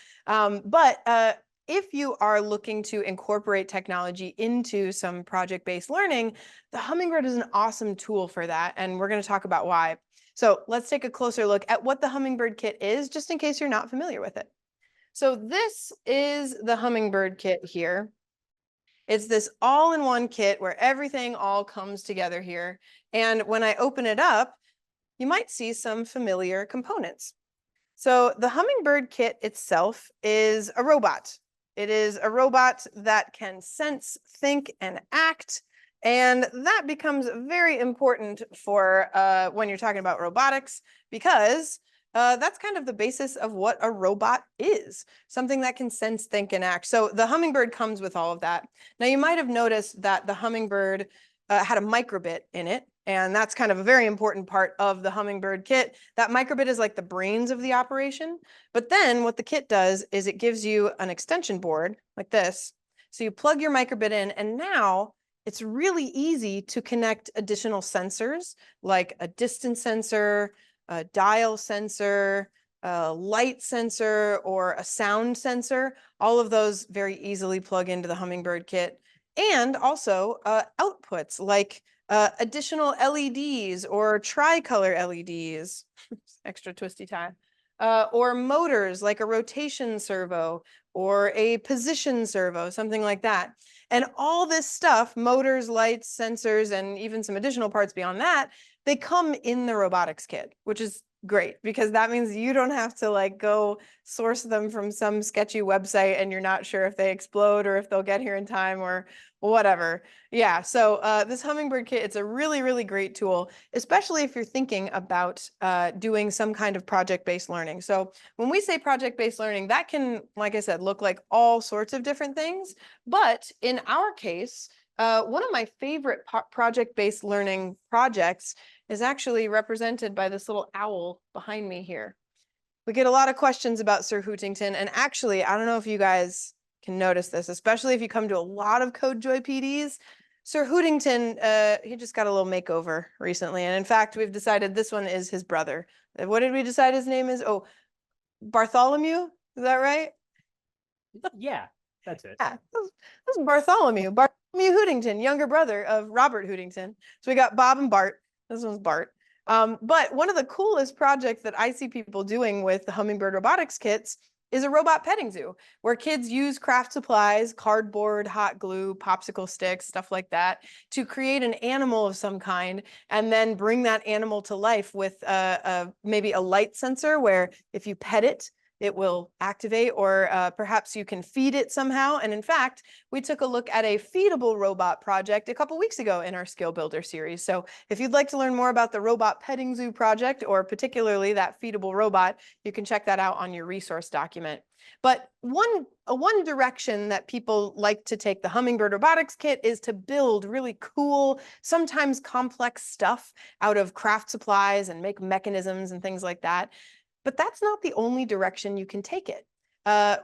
If you are looking to incorporate technology into some project-based learning, the hummingbird is an awesome tool for that, and we're going to talk about why. So let's take a closer look at what the hummingbird kit is, just in case you're not familiar with it. So this is the hummingbird kit here. It's this all-in-one kit where everything all comes together here. And when I open it up, you might see some familiar components. So the hummingbird kit itself is a robot. It is a robot that can sense, think, and act. And that becomes very important for when you're talking about robotics, because that's kind of the basis of what a robot is, something that can sense, think, and act. So the hummingbird comes with all of that. Now, you might have noticed that the hummingbird had a microbit in it, and that's kind of a very important part of the hummingbird kit. That microbit is like the brains of the operation. But then what the kit does is it gives you an extension board like this. So you plug your microbit in, and now it's really easy to connect additional sensors like a distance sensor, a dial sensor, a light sensor, or a sound sensor. All of those very easily plug into the hummingbird kit. And also outputs like additional LEDs or tricolor LEDs, extra twisty tie, or motors like a rotation servo or a position servo, something like that. And all this stuff, motors, lights, sensors, and even some additional parts beyond that, they come in the robotics kit, which is great, because that means you don't have to like go source them from some sketchy website and you're not sure if they explode or if they'll get here in time or whatever. Yeah, so this Hummingbird kit, it's a really, really great tool, especially if you're thinking about doing some kind of project-based learning. So when we say project-based learning, that can, like I said, look like all sorts of different things. But in our case, one of my favorite project-based learning projects is actually represented by this little owl behind me here. We get a lot of questions about Sir Hootington, and actually, I don't know if you guys can notice this, especially if you come to a lot of CodeJoy PDs. Sir Hootington, he just got a little makeover recently, and in fact, we've decided this one is his brother. What did we decide his name is? Oh, Bartholomew, is that right? Yeah, that's it. Yeah, this is Bartholomew Hootington, younger brother of Robert Hootington. So we got Bob and Bart. This one's Bart. But one of the coolest projects that I see people doing with the Hummingbird robotics kits is a robot petting zoo, where kids use craft supplies, cardboard, hot glue, popsicle sticks, stuff like that, to create an animal of some kind, and then bring that animal to life with maybe a light sensor where if you pet it, it will activate, or perhaps you can feed it somehow. And in fact, we took a look at a feedable robot project a couple weeks ago in our Skill Builder series. So if you'd like to learn more about the Robot Petting Zoo project, or particularly that feedable robot, you can check that out on your resource document. But one direction that people like to take the Hummingbird robotics kit is to build really cool, sometimes complex stuff out of craft supplies and make mechanisms and things like that. But that's not the only direction you can take it.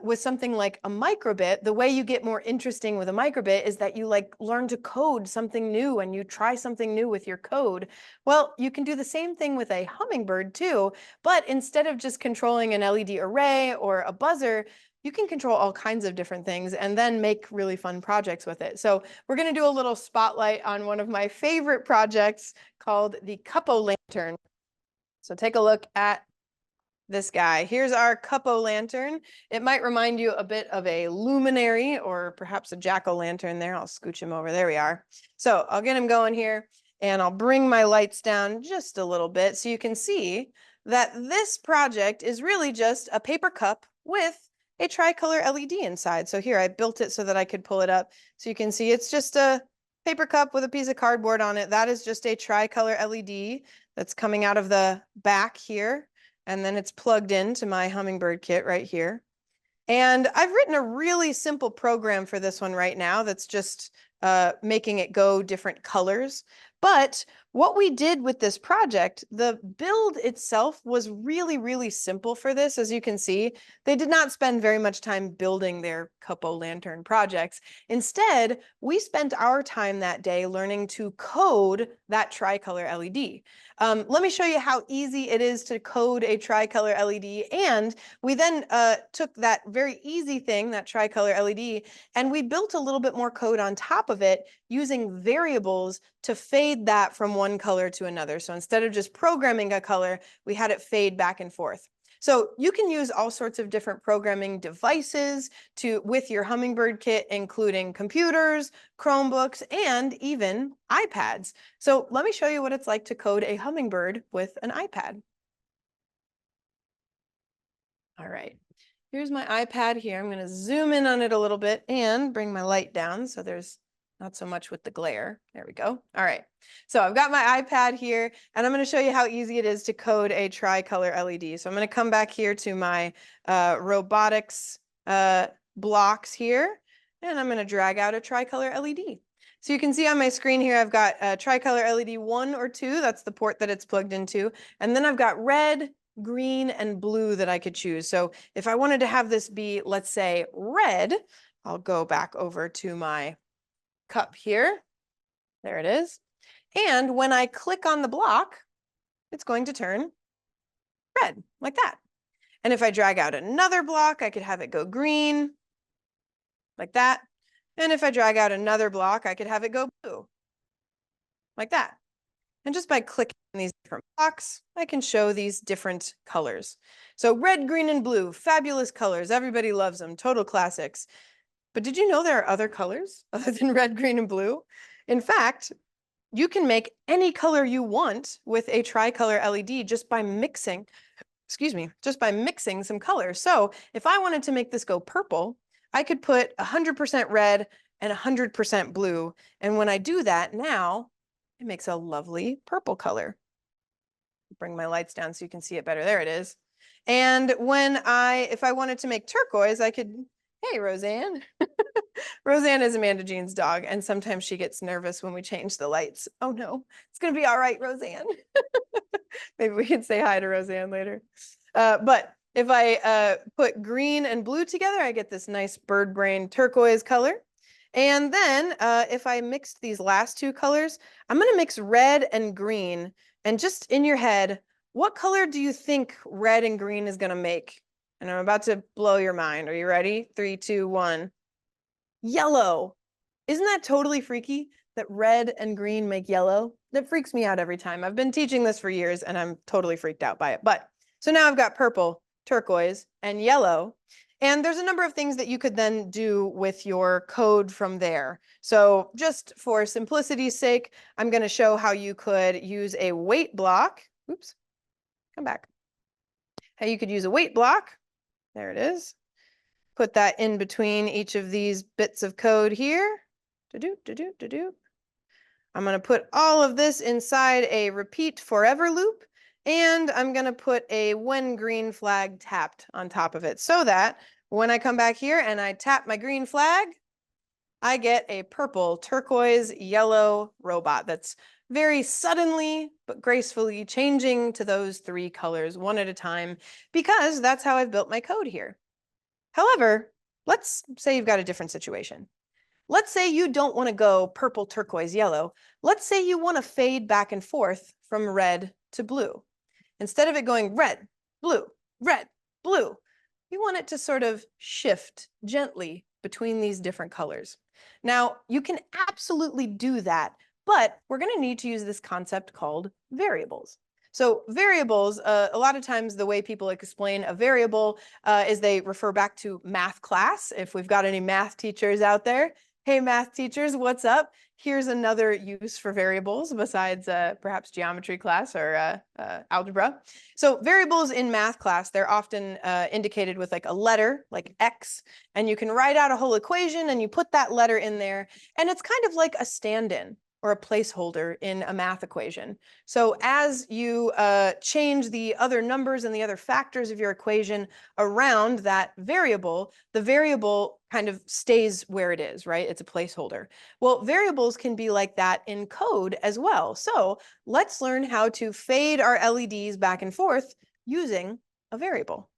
With something like a microbit, the way you get more interesting with a microbit is that you like learn to code something new and you try something new with your code. Well, you can do the same thing with a Hummingbird too, but instead of just controlling an LED array or a buzzer, you can control all kinds of different things and then make really fun projects with it. So we're going to do a little spotlight on one of my favorite projects called the Cuppo Lantern. So take a look at this guy. Here's our Cuppo lantern. It might remind you a bit of a luminary or perhaps a jack-o'-lantern there. I'll scooch him over. There we are. So I'll get him going here and I'll bring my lights down just a little bit so you can see that this project is really just a paper cup with a tricolor LED inside. So here I built it so that I could pull it up so you can see it's just a paper cup with a piece of cardboard on it. That is just a tricolor LED that's coming out of the back here. And then it's plugged into my Hummingbird kit right here. And I've written a really simple program for this one right now that's just making it go different colors. But what we did with this project, the build itself was really, really simple for this. As you can see, they did not spend very much time building their Cuppo lantern projects. Instead, we spent our time that day learning to code that tricolor LED. Let me show you how easy it is to code a tricolor LED. And we then took that very easy thing, that tricolor LED, and we built a little bit more code on top of it using variables to fade that from one color to another. So instead of just programming a color, we had it fade back and forth. So you can use all sorts of different programming devices with your Hummingbird kit, including computers, Chromebooks, and even iPads. So let me show you what it's like to code a Hummingbird with an iPad. All right, here's my iPad here. I'm going to zoom in on it a little bit and bring my light down so there's not so much with the glare. There we go. All right. So I've got my iPad here and I'm going to show you how easy it is to code a tricolor LED. So I'm going to come back here to my robotics blocks here and I'm going to drag out a tricolor LED. So you can see on my screen here, I've got a tricolor LED 1 or 2. That's the port that it's plugged into. And then I've got red, green, and blue that I could choose. So if I wanted to have this be, let's say, red, I'll go back over to my cup here. There it is. And when I click on the block, it's going to turn red like that. And if I drag out another block, I could have it go green like that. And if I drag out another block, I could have it go blue like that. And just by clicking on these different blocks, I can show these different colors. So red, green, and blue, fabulous colors. Everybody loves them, total classics. But did you know there are other colors other than red, green, and blue? In fact, you can make any color you want with a tricolor LED just by mixing, just by mixing some colors. So if I wanted to make this go purple, I could put 100% red and 100% blue. And when I do that now, it makes a lovely purple color. Bring my lights down so you can see it better. There it is. And if I wanted to make turquoise, I could, hey, Roseanne. Roseanne is Amanda Jean's dog, and sometimes she gets nervous when we change the lights. Oh no, it's gonna be all right, Roseanne. Maybe we can say hi to Roseanne later. But if I put green and blue together, I get this nice bird brain turquoise color. And then if I mixed these last two colors, I'm gonna mix red and green. And just in your head, what color do you think red and green is gonna make? And I'm about to blow your mind. Are you ready? 3, 2, 1. Yellow. Isn't that totally freaky that red and green make yellow? That freaks me out every time. I've been teaching this for years and I'm totally freaked out by it. But so now I've got purple, turquoise, and yellow. And there's a number of things that you could then do with your code from there. So just for simplicity's sake, I'm going to show how you could use a weight block. Oops, come back. How you could use a weight block. There it is. Put that in between each of these bits of code here. I'm going to put all of this inside a repeat forever loop. And I'm going to put a when green flag tapped on top of it so that when I come back here and I tap my green flag, I get a purple, turquoise, yellow robot that's very suddenly but gracefully changing to those three colors one at a time, because that's how I've built my code here. However, let's say you've got a different situation. Let's say you don't want to go purple, turquoise, yellow. Let's say you want to fade back and forth from red to blue. Instead of it going red, blue, you want it to sort of shift gently between these different colors. Now, you can absolutely do that, but we're going to need to use this concept called variables. So variables, a lot of times the way people explain a variable is they refer back to math class. If we've got any math teachers out there, hey math teachers, what's up? Here's another use for variables besides perhaps geometry class or algebra. So variables in math class, they're often indicated with like a letter, like X, and you can write out a whole equation and you put that letter in there, and it's kind of like a stand-in or a placeholder in a math equation. So as you change the other numbers and the other factors of your equation around that variable, the variable kind of stays where it is, right? It's a placeholder. Well, variables can be like that in code as well. So let's learn how to fade our LEDs back and forth using a variable.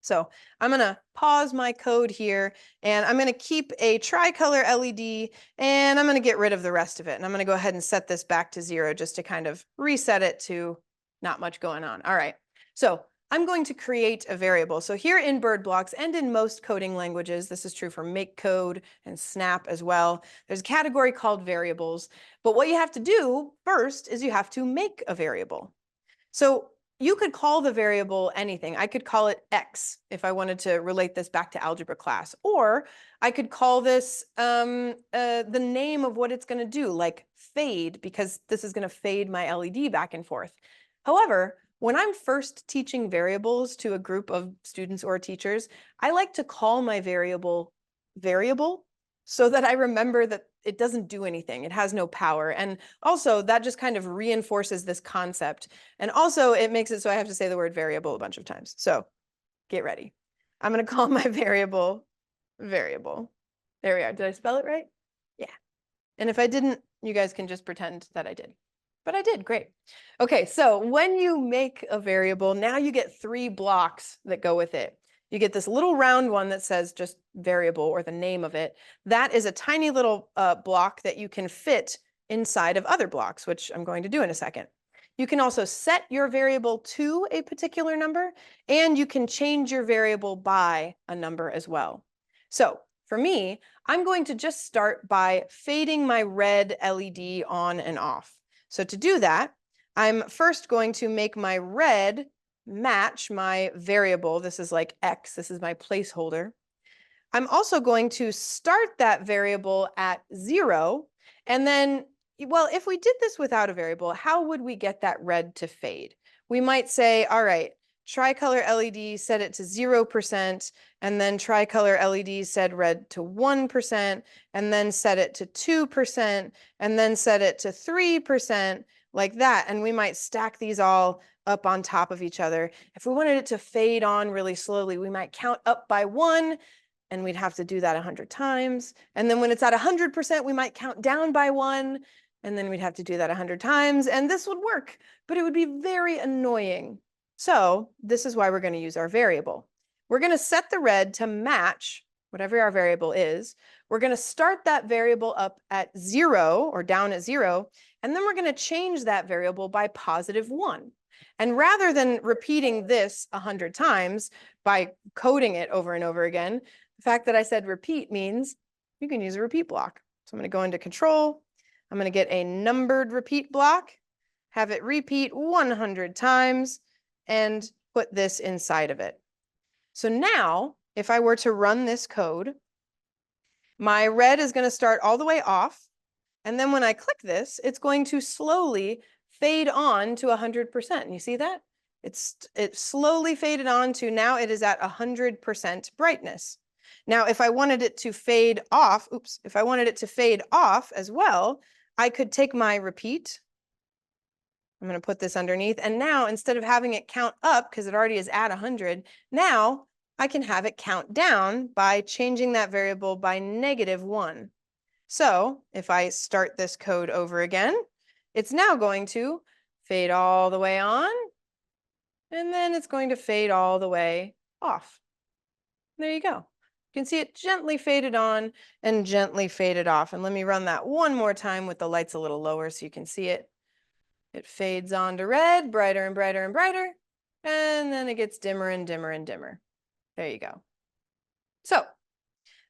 So I'm going to pause my code here, and I'm going to keep a tricolor LED, and I'm going to get rid of the rest of it. And I'm going to go ahead and set this back to 0 just to kind of reset it to not much going on. All right. So I'm going to create a variable. So here in Bird Blocks and in most coding languages, this is true for MakeCode and Snap as well, there's a category called variables. But what you have to do first is you have to make a variable. So you could call the variable anything. I could call it X if I wanted to relate this back to algebra class, or I could call this the name of what it's going to do, like fade, because this is going to fade my LED back and forth. However, when I'm first teaching variables to a group of students or teachers, I like to call my variable so that I remember that it doesn't do anything. It has no power. And also that just kind of reinforces this concept. And also it makes it so I have to say the word variable a bunch of times. So get ready. I'm going to call my variable. There we are. Did I spell it right? Yeah. And if I didn't, you guys can just pretend that I did. But I did, great. Okay, so when you make a variable, now you get 3 blocks that go with it. You get this little round one that says just variable or the name of it. That is a tiny little block that you can fit inside of other blocks, which I'm going to do in a second. You can also set your variable to a particular number, and you can change your variable by a number as well. So for me, I'm going to just start by fading my red LED on and off. So to do that, I'm first going to make my red match my variable. This is like X, this is my placeholder. I'm also going to start that variable at 0, and then well, if we did this without a variable, how would we get that red to fade? We might say, all right, tricolor LED, set it to 0%, and then tricolor LED set red to 1%, and then set it to 2%, and then set it to 3%, like that. And we might stack these all up on top of each other. If we wanted it to fade on really slowly, we might count up by 1, and we'd have to do that 100 times. And then when it's at 100%, we might count down by 1, and then we'd have to do that 100 times, and this would work, but it would be very annoying. So this is why we're going to use our variable. We're going to set the red to match whatever our variable is. We're going to start that variable up at 0 or down at 0, and then we're going to change that variable by +1. And rather than repeating this 100 times by coding it over and over again, the fact that I said repeat means you can use a repeat block. So I'm going to go into control. I'm going to get a numbered repeat block, have it repeat 100 times, and put this inside of it. So now, if I were to run this code, my red is going to start all the way off. And then when I click this, it's going to slowly fade on to 100%. And you see that? It slowly faded on to now it is at 100% brightness. Now, if I wanted it to fade off, if I wanted it to fade off as well, I could take my repeat. I'm going to put this underneath. And now instead of having it count up, because it already is at 100, now I can have it count down by changing that variable by -1. So if I start this code over again, it's now going to fade all the way on, and then it's going to fade all the way off. There you go. You can see it gently faded on and gently faded off. And let me run that one more time with the lights a little lower so you can see it. It fades on to red, brighter and brighter and brighter, and then it gets dimmer and dimmer and dimmer. There you go. So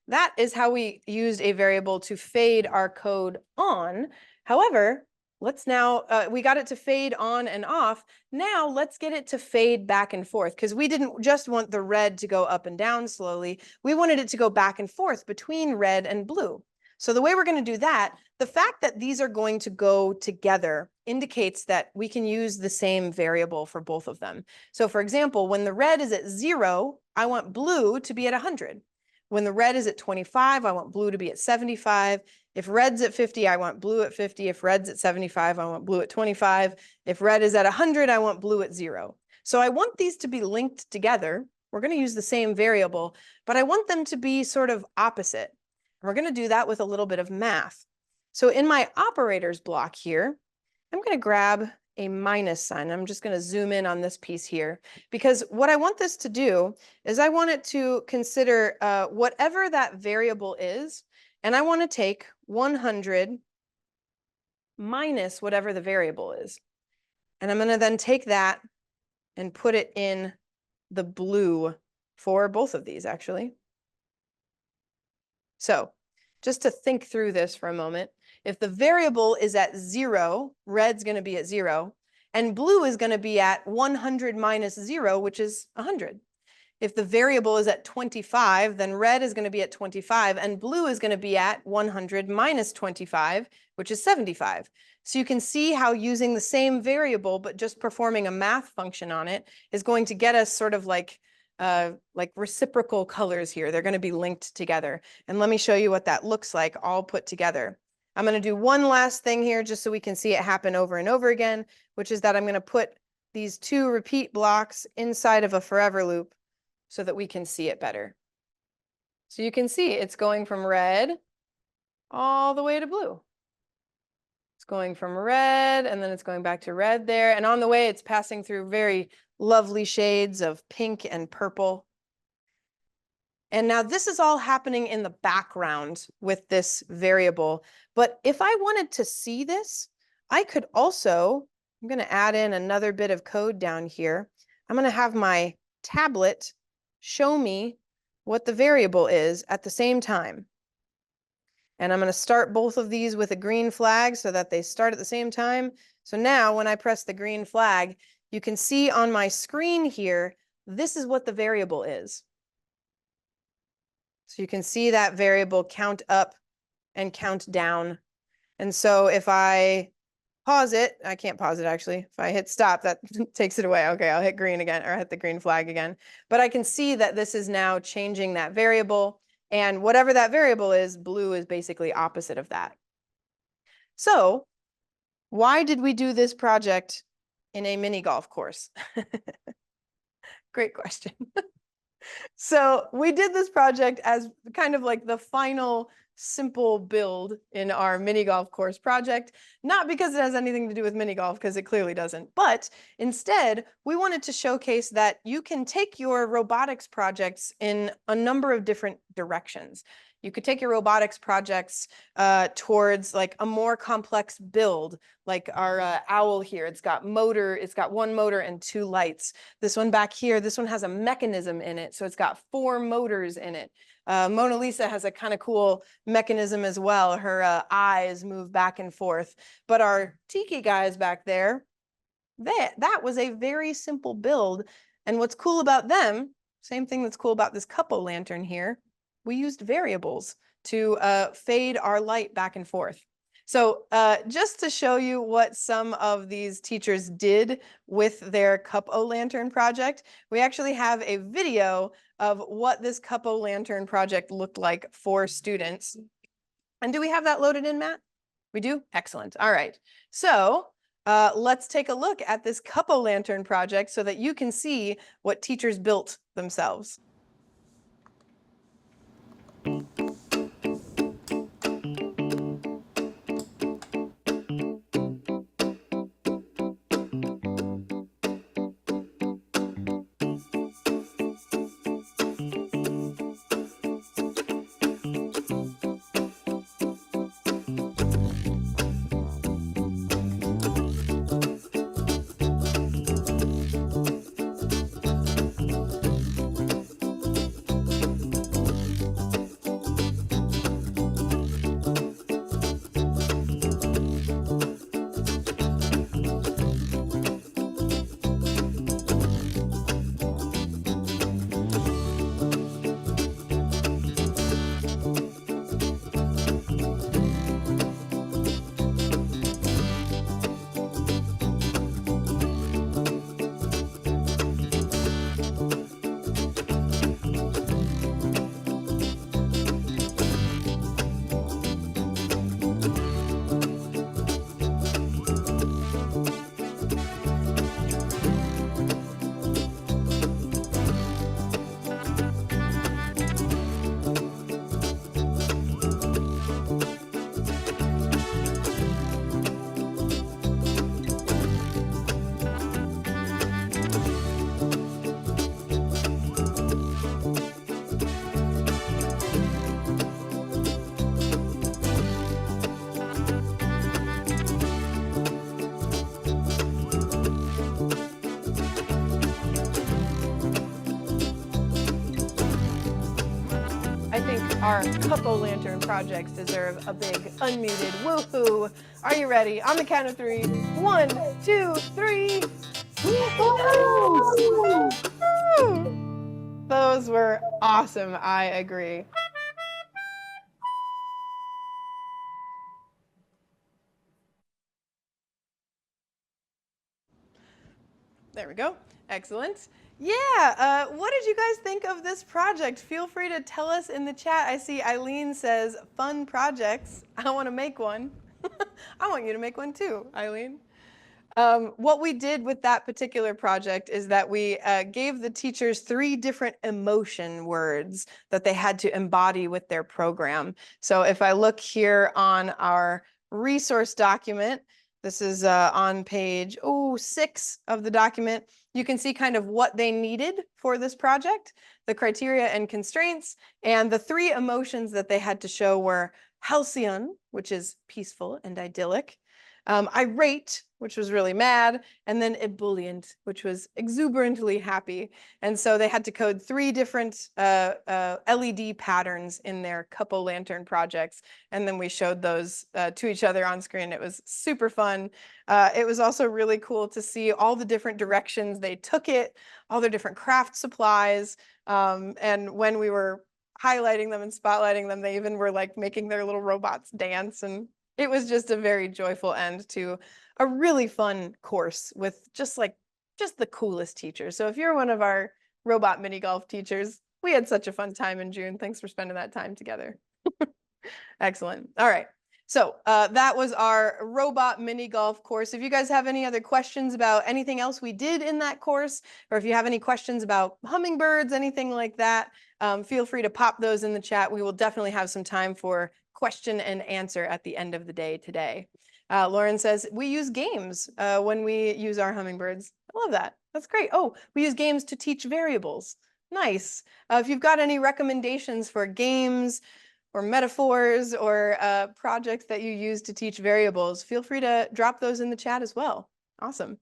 that is how we used a variable to fade our code on. However, let's now, we got it to fade on and off. Now let's get it to fade back and forth, because we didn't just want the red to go up and down slowly. We wanted it to go back and forth between red and blue. So the way we're going to do that, the fact that these are going to go together indicates that we can use the same variable for both of them. So for example, when the red is at 0, I want blue to be at 100. When the red is at 25, I want blue to be at 75. If red's at 50, I want blue at 50. If red's at 75, I want blue at 25. If red is at 100, I want blue at 0. So I want these to be linked together. We're going to use the same variable, but I want them to be sort of opposite. We're going to do that with a little bit of math. So in my operators block here, I'm going to grab a minus sign. I'm just going to zoom in on this piece here, because what I want this to do is I want it to consider whatever that variable is, and I want to take 100 minus whatever the variable is. And I'm going to then take that and put it in the blue for both of these, actually. So just to think through this for a moment, if the variable is at 0, red's going to be at 0, and blue is going to be at 100 minus 0, which is 100. If the variable is at 25, then red is going to be at 25, and blue is going to be at 100 minus 25, which is 75. So you can see how using the same variable, but just performing a math function on it, is going to get us sort of like reciprocal colors here. They're going to be linked together. And let me show you what that looks like all put together. I'm going to do one last thing here just so we can see it happen over and over again, which is that I'm going to put these 2 repeat blocks inside of a forever loop so that we can see it better. So you can see it's going from red all the way to blue. It's going from red, and then it's going back to red there. And on the way, it's passing through very lovely shades of pink and purple. And now this is all happening in the background with this variable. But if I wanted to see this, I could also, I'm going to add in another bit of code down here. I'm going to have my tablet show me what the variable is at the same time. And I'm going to start both of these with a green flag so that they start at the same time. So now when I press the green flag, you can see on my screen here, this is what the variable is. So you can see that variable count up and count down. And so if I pause it, I can't pause it actually. If I hit stop, that takes it away. Okay, I'll hit green again, or hit the green flag again. But I can see that this is now changing that variable. And whatever that variable is, blue is basically opposite of that. So why did we do this project in a mini golf course? Great question. So we did this project as kind of like the final simple build in our mini golf course project, not because it has anything to do with mini golf, because it clearly doesn't, but instead we wanted to showcase that you can take your robotics projects in a number of different directions. You could take your robotics projects towards like a more complex build, like our owl here. It's got one motor and 2 lights. This one back here, this one has a mechanism in it, so it's got 4 motors in it. Mona Lisa has a kind of cool mechanism as well. Her eyes move back and forth. But our Tiki guys back there, that was a very simple build. And what's cool about them, same thing that's cool about this couple lantern here, we used variables to fade our light back and forth. So just to show you what some of these teachers did with their cup-o-lantern project, we actually have a video of what this cup-o-lantern project looked like for students. And do we have that loaded in, Matt? We do? Excellent. All right. So let's take a look at this cup-o-lantern project so that you can see what teachers built themselves. I think our cup-o-lantern projects deserve a big unmuted woohoo. Are you ready? On the count of 3. 1, 2, 3. Woo-hoo! Those were awesome. I agree. There we go. Excellent. Yeah, what did you guys think of this project? Feel free to tell us in the chat. I see Eileen says, fun projects. I want to make one. I want you to make one too, Eileen. What we did with that particular project is that we gave the teachers 3 different emotion words that they had to embody with their program. So if I look here on our resource document, this is on page 6 of the document. You can see kind of what they needed for this project, the criteria and constraints, and the 3 emotions that they had to show were halcyon, which is peaceful and idyllic, irate, which was really mad, and then ebullient, which was exuberantly happy. And so they had to code 3 different LED patterns in their cup-o-lantern projects, and then we showed those to each other on screen. It was super fun. It was also really cool to see all the different directions they took it, all their different craft supplies, and when we were highlighting them and spotlighting them, they even were like making their little robots dance, and It was just a very joyful end to a really fun course with just the coolest teachers. So if you're one of our robot mini golf teachers, we had such a fun time in June. Thanks for spending that time together. Excellent. All right. So that was our robot mini golf course. If you guys have any other questions about anything else we did in that course, or if you have any questions about hummingbirds, anything like that, feel free to pop those in the chat. We will definitely have some time for question and answer at the end of the day today. Lauren says, we use games when we use our hummingbirds. I love that. That's great. Oh, we use games to teach variables. Nice. If you've got any recommendations for games or metaphors or projects that you use to teach variables, feel free to drop those in the chat as well. Awesome.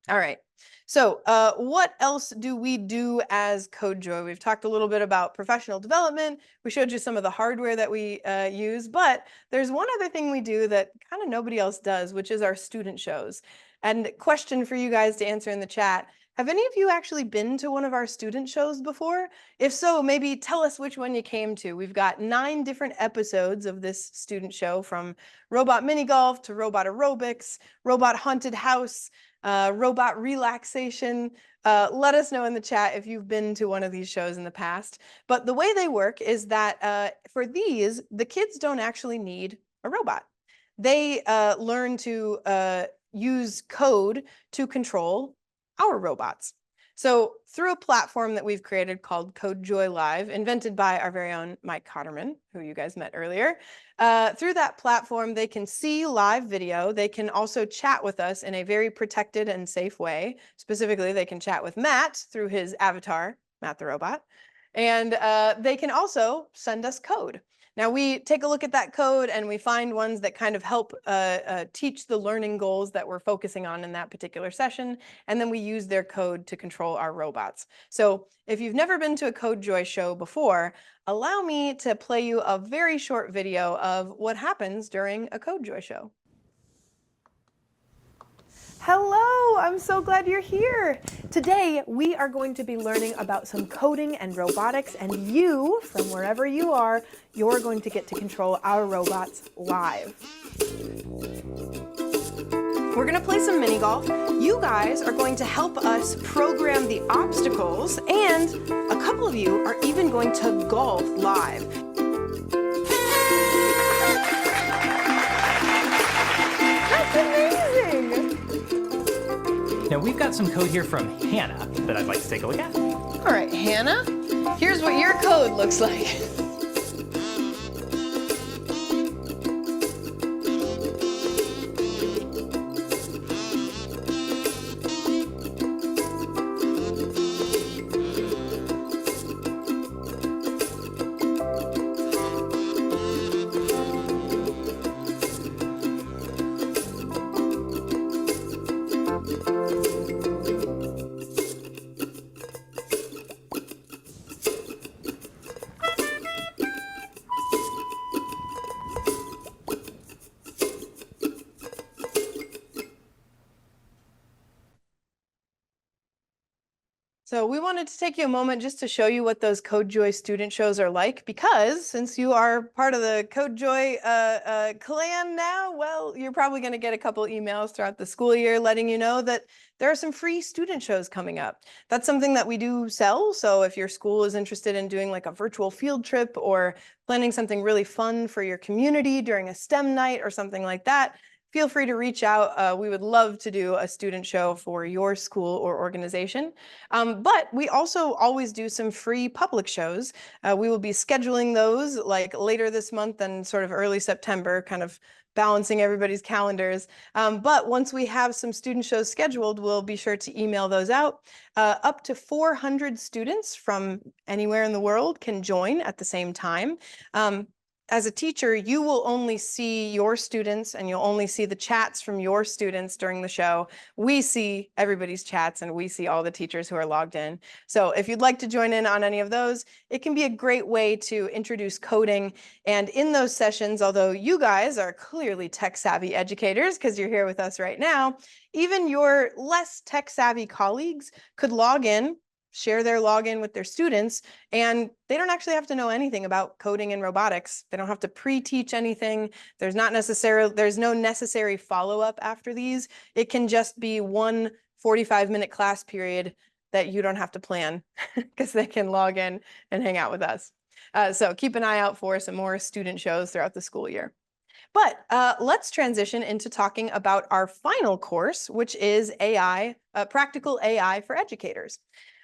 All right. So what else do we do as CodeJoy? We've talked a little bit about professional development. We showed you some of the hardware that we use, but there's one other thing we do that kind of nobody else does, which is our student shows. And question for you guys to answer in the chat. Have any of you actually been to one of our student shows before? If so, maybe tell us which one you came to. We've got 9 different episodes of this student show, from robot mini golf to robot aerobics, robot haunted house, robot relaxation. Let us know in the chat if you've been to one of these shows in the past. But the way they work is that for these, the kids don't actually need a robot. They learn to use code to control our robots. So through a platform that we've created called CodeJoy Live, invented by our very own Mike Cotterman, who you guys met earlier, through that platform, they can see live video. They can also chat with us in a very protected and safe way. Specifically, they can chat with Matt through his avatar, Matt the robot. And they can also send us code. Now we take a look at that code and we find ones that kind of help teach the learning goals that we're focusing on in that particular session, and then we use their code to control our robots. So if you've never been to a CodeJoy show before, allow me to play you a very short video of what happens during a CodeJoy show. Hello, I'm so glad you're here. Today, we are going to be learning about some coding and robotics, and you, from wherever you are, you're going to get to control our robots live. We're gonna play some mini golf. You guys are going to help us program the obstacles, and a couple of you are even going to golf live. That's amazing! Now we've got some code here from Hannah that I'd like to take a look at. All right, Hannah, here's what your code looks like. So we wanted to take you a moment just to show you what those CodeJoy student shows are like, because since you are part of the CodeJoy clan now, well, you're probably going to get a couple emails throughout the school year letting you know that there are some free student shows coming up. That's something that we do sell. So if your school is interested in doing like a virtual field trip or planning something really fun for your community during a STEM night or something like that, feel free to reach out. We would love to do a student show for your school or organization. But we also always do some free public shows. We will be scheduling those like later this month and sort of early September, kind of balancing everybody's calendars. But once we have some student shows scheduled, we'll be sure to email those out. Up to 400 students from anywhere in the world can join at the same time. As a teacher, you will only see your students and you'll only see the chats from your students during the show. We see everybody's chats and we see all the teachers who are logged in. So if you'd like to join in on any of those, it can be a great way to introduce coding. And in those sessions, although you guys are clearly tech-savvy educators because you're here with us right now, even your less tech-savvy colleagues could log in share their login with their students, and they don't actually have to know anything about coding and robotics. They don't have to pre-teach anything. There's no necessary follow-up after these. It can just be one 45-minute class period that you don't have to plan because they can log in and hang out with us. So keep an eye out for some more student shows throughout the school year. But let's transition into talking about our final course, which is AI, practical AI for educators.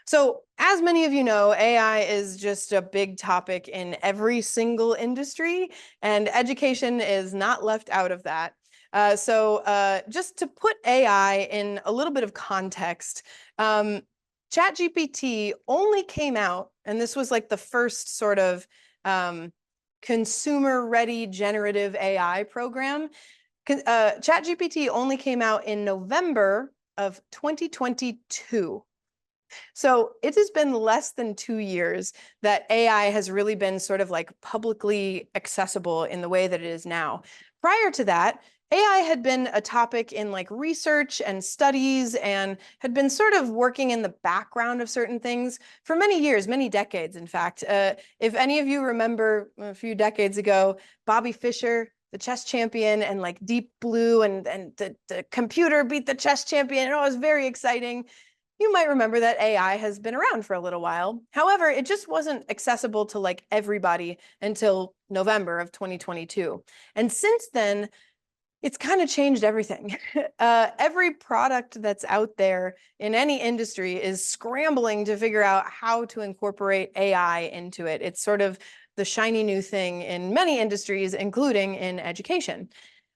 So as many of you know, AI is just a big topic in every single industry, and education is not left out of that. Just to put AI in a little bit of context, ChatGPT only came out, and this was like the first sort of consumer-ready generative AI program. ChatGPT only came out in November of 2022. So it has been less than 2 years that AI has really been sort of like publicly accessible in the way that it is now. Prior to that, AI had been a topic in like research and studies and had been sort of working in the background of certain things for many years, many decades, in fact. If any of you remember a few decades ago, Bobby Fischer, the chess champion, and like Deep Blue and the computer beat the chess champion, and it was very exciting. You might remember that AI has been around for a little while. However, it just wasn't accessible to like everybody until November of 2022. And since then, it's kind of changed everything. Every product that's out there in any industry is scrambling to figure out how to incorporate AI into it. It's sort of the shiny new thing in many industries, including in education.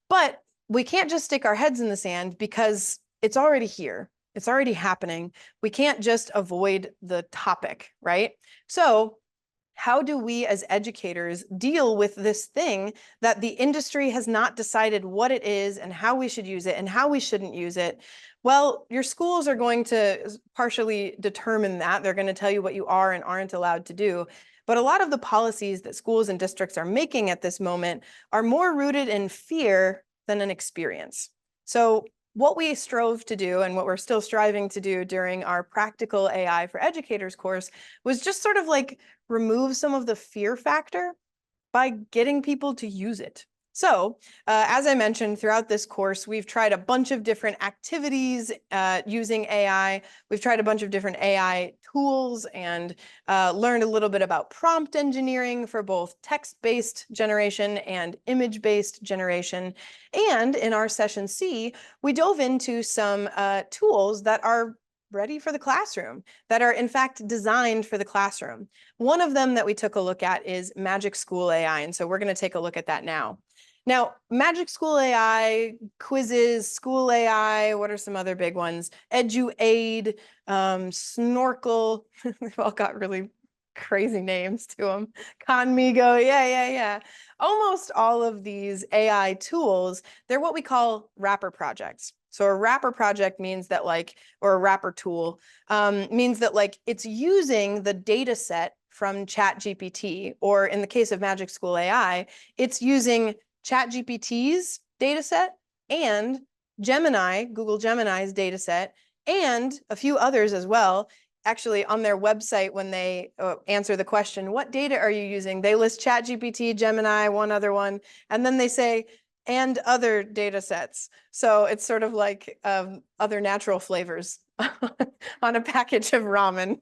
But we can't just stick our heads in the sand because it's already here. It's already happening. We can't just avoid the topic, right? So how do we as educators deal with this thing that the industry has not decided what it is and how we should use it and how we shouldn't use it? Well, your schools are going to partially determine that. They're going to tell you what you are and aren't allowed to do. But a lot of the policies that schools and districts are making at this moment are more rooted in fear than an experience. So what we strove to do and what we're still striving to do during our practical AI for educators course was just sort of like remove some of the fear factor by getting people to use it. So as I mentioned, throughout this course, we've tried a bunch of different activities using AI. We've tried a bunch of different AI tools and learned a little bit about prompt engineering for both text-based generation and image-based generation. And in our session C, we dove into some tools that are ready for the classroom, that are in fact designed for the classroom. One of them that we took a look at is Magic School AI, and so we're going to take a look at that now. Now, Magic School AI, quizzes, school AI, what are some other big ones? EduAid, Snorkel, they've all got really crazy names to them. Conmigo, yeah. Almost all of these AI tools, they're what we call wrapper projects. So a wrapper project means that or a wrapper tool means that it's using the data set from ChatGPT, or in the case of Magic School AI, it's using ChatGPT's data set and Gemini, Google Gemini's data set, and a few others as well. Actually, on their website, when they answer the question, what data are you using? They list ChatGPT, Gemini, one other one, and then they say, and other data sets. So it's sort of like other natural flavors on a package of ramen,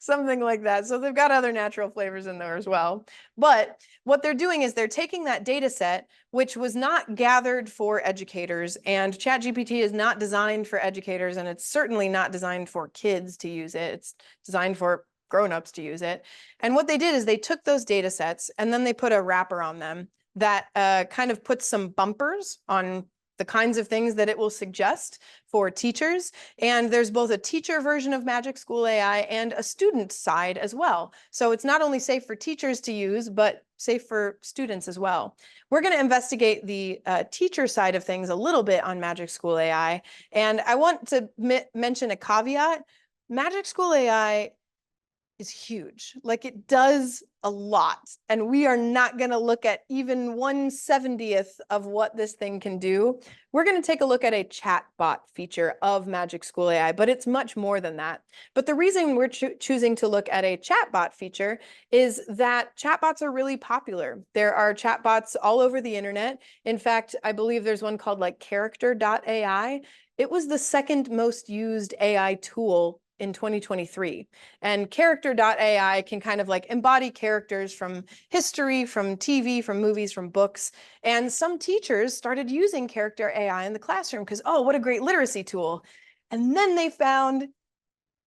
something like that. So they've got other natural flavors in there as well. But what they're doing is they're taking that data set, which was not gathered for educators, and ChatGPT is not designed for educators, and it's certainly not designed for kids to use it. It's designed for grown-ups to use it. And what they did is they took those data sets and then they put a wrapper on them that kind of puts some bumpers on the kinds of things that it will suggest for teachers. And there's both a teacher version of Magic School AI and a student side as well. So it's not only safe for teachers to use, but safe for students as well. We're going to investigate the teacher side of things a little bit on Magic School AI. And I want to mention a caveat. Magic School AI is huge. It does a lot, and we are not going to look at even 1/70th of what this thing can do. We're going to take a look at a chatbot feature of Magic School AI, but it's much more than that. But the reason we're choosing to look at a chatbot feature is that chatbots are really popular. There are chatbots all over the internet. In fact, I believe there's one called like character.ai. It was the second most used AI tool in 2023. And character.ai can kind of like embody characters from history, from TV, from movies, from books. And some teachers started using character AI in the classroom because, oh, what a great literacy tool. And then they found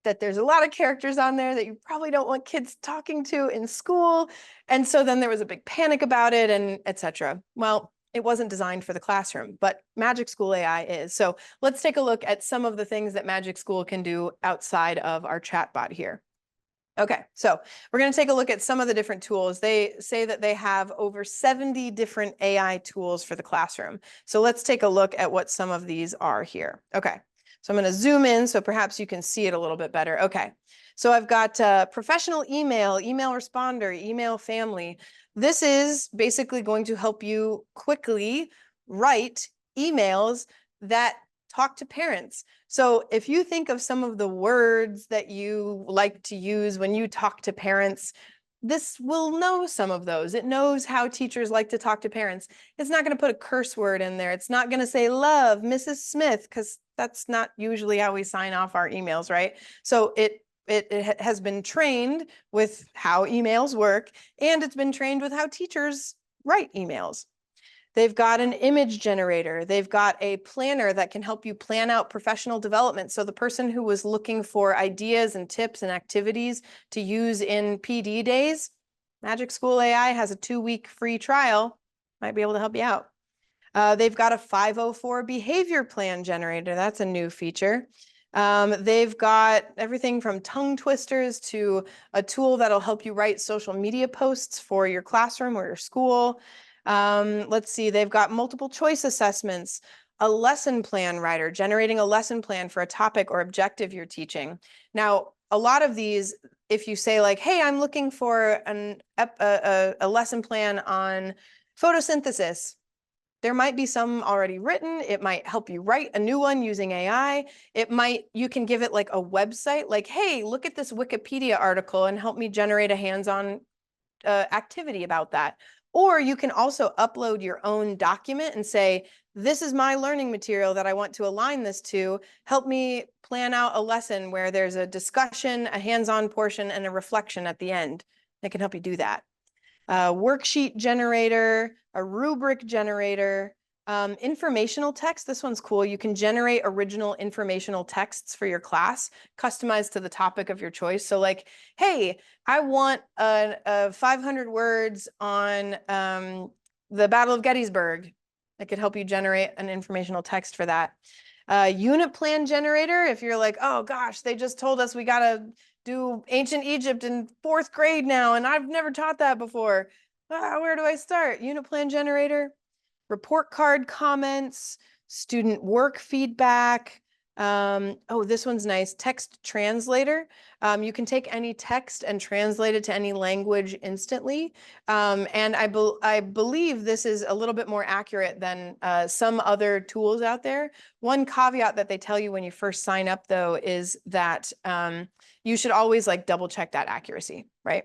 that there's a lot of characters on there that you probably don't want kids talking to in school. And so then there was a big panic about it and etc. Well, it wasn't designed for the classroom, but Magic School AI is. So let's take a look at some of the things that Magic School can do outside of our chatbot here. Okay, so we're going to take a look at some of the different tools. They say that they have over 70 different AI tools for the classroom. So let's take a look at what some of these are here. Okay, so I'm going to zoom in so perhaps you can see it a little bit better. Okay, so I've got professional email, email responder, email family. This is basically going to help you quickly write emails that talk to parents. So if you think of some of the words that you like to use when you talk to parents, this will know some of those. It knows how teachers like to talk to parents. It's not going to put a curse word in there. It's not going to say love, Mrs. Smith, because that's not usually how we sign off our emails, right? So it has been trained with how emails work, and it's been trained with how teachers write emails. They've got an image generator. They've got a planner that can help you plan out professional development. So the person who was looking for ideas and tips and activities to use in PD days, Magic School AI has a 2-week free trial. Might be able to help you out. They've got a 504 behavior plan generator. That's a new feature. They've got everything from tongue twisters to a tool that'll help you write social media posts for your classroom or your school. Let's see, they've got multiple choice assessments, a lesson plan writer, generating a lesson plan for a topic or objective you're teaching. Now, a lot of these, if you say like, hey, I'm looking for a lesson plan on photosynthesis, there might be some already written. It might help you write a new one using AI. You can give it like a website, like, hey, look at this Wikipedia article and help me generate a hands-on activity about that. Or you can also upload your own document and say, this is my learning material that I want to align this to. Help me plan out a lesson where there's a discussion, a hands-on portion, and a reflection at the end. It can help you do that. Worksheet generator, a rubric generator, informational text. This one's cool. You can generate original informational texts for your class, customized to the topic of your choice. So like, hey, I want a 500 words on the Battle of Gettysburg. It could help you generate an informational text for that. Unit plan generator, if you're like, oh gosh, they just told us we gotta do ancient Egypt in 4th grade now, and I've never taught that before. Where do I start? Unit plan generator, report card comments, student work feedback. Oh, this one's nice. Text translator. You can take any text and translate it to any language instantly. And I believe this is a little bit more accurate than some other tools out there. One caveat that they tell you when you first sign up, though, is that you should always like double check that accuracy, right?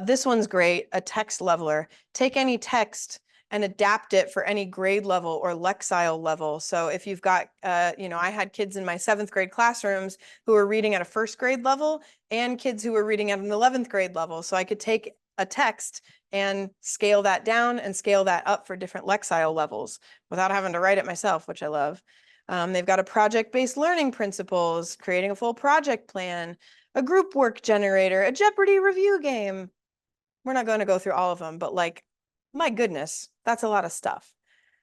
This one's great, a text leveler. Take any text and adapt it for any grade level or lexile level. So if you've got, I had kids in my 7th grade classrooms who were reading at a 1st grade level and kids who were reading at an 11th grade level. So I could take a text and scale that down and scale that up for different lexile levels without having to write it myself, which I love. They've got a project-based learning principles, creating a full project plan, a group work generator, a Jeopardy review game. We're not going to go through all of them, but like, my goodness, that's a lot of stuff.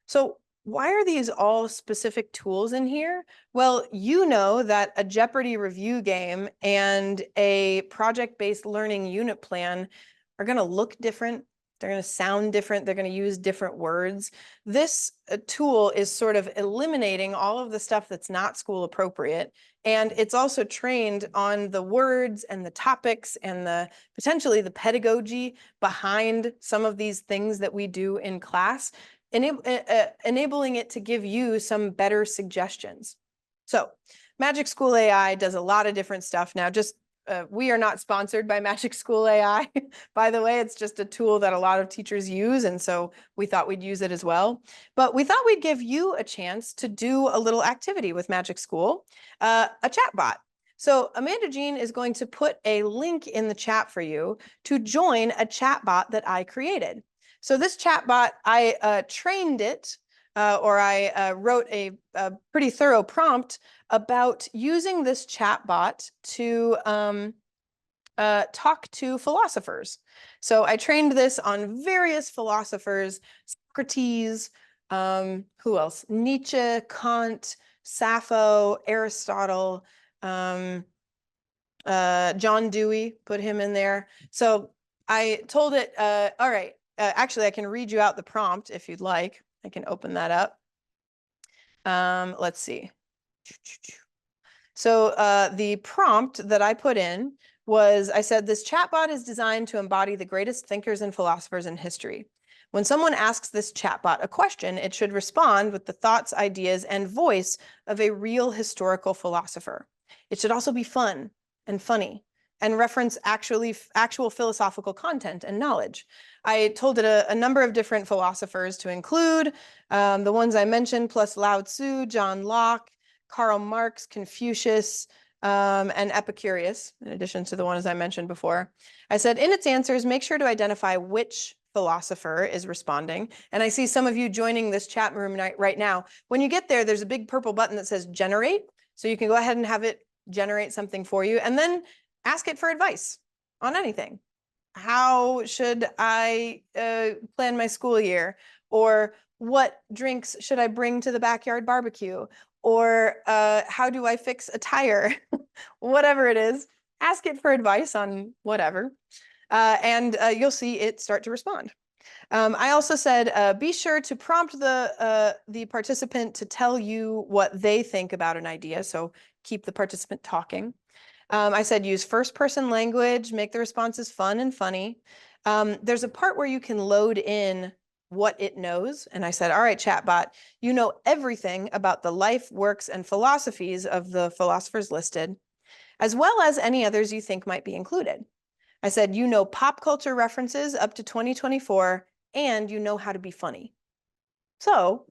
So why are these all specific tools in here? Well, you know that a Jeopardy review game and a project-based learning unit plan are going to look different. They're going to sound different. They're going to use different words. This tool is sort of eliminating all of the stuff that's not school appropriate. And it's also trained on the words and the topics and the potentially the pedagogy behind some of these things that we do in class, enabling it to give you some better suggestions. So Magic School AI does a lot of different stuff now. Just we are not sponsored by Magic School AI. By the way, it's just a tool that a lot of teachers use. And so we thought we'd use it as well. But we thought we'd give you a chance to do a little activity with Magic School, a chat bot. So Amanda Jean is going to put a link in the chat for you to join a chat bot that I created. So this chat bot, I trained it, or I wrote a pretty thorough prompt about using this chat bot to talk to philosophers. So I trained this on various philosophers, Socrates, who else? Nietzsche, Kant, Sappho, Aristotle, John Dewey, put him in there. So I told it, all right, actually I can read you out the prompt if you'd like. I can open that up. Let's see. So the prompt that I put in was, I said, this chatbot is designed to embody the greatest thinkers and philosophers in history. When someone asks this chatbot a question, it should respond with the thoughts, ideas, and voice of a real historical philosopher. It should also be fun and funny and reference actual philosophical content and knowledge. I told it a number of different philosophers to include, the ones I mentioned, plus Lao Tzu, John Locke, Karl Marx, Confucius, and Epicurus, in addition to the ones I mentioned before. I said, in its answers, make sure to identify which philosopher is responding. And I see some of you joining this chat room right now. When you get there, there's a big purple button that says generate. So you can go ahead and have it generate something for you, and then ask it for advice on anything. How should I plan my school year? Or what drinks should I bring to the backyard barbecue? Or how do I fix a tire? Whatever it is, ask it for advice on whatever. And you'll see it start to respond. I also said, be sure to prompt the participant to tell you what they think about an idea. So keep the participant talking. I said, use first-person language, make the responses fun and funny. There's a part where you can load in what it knows. And I said, all right, chatbot, you know everything about the life, works, and philosophies of the philosophers listed, as well as any others you think might be included. I said, you know pop culture references up to 2024, and you know how to be funny. So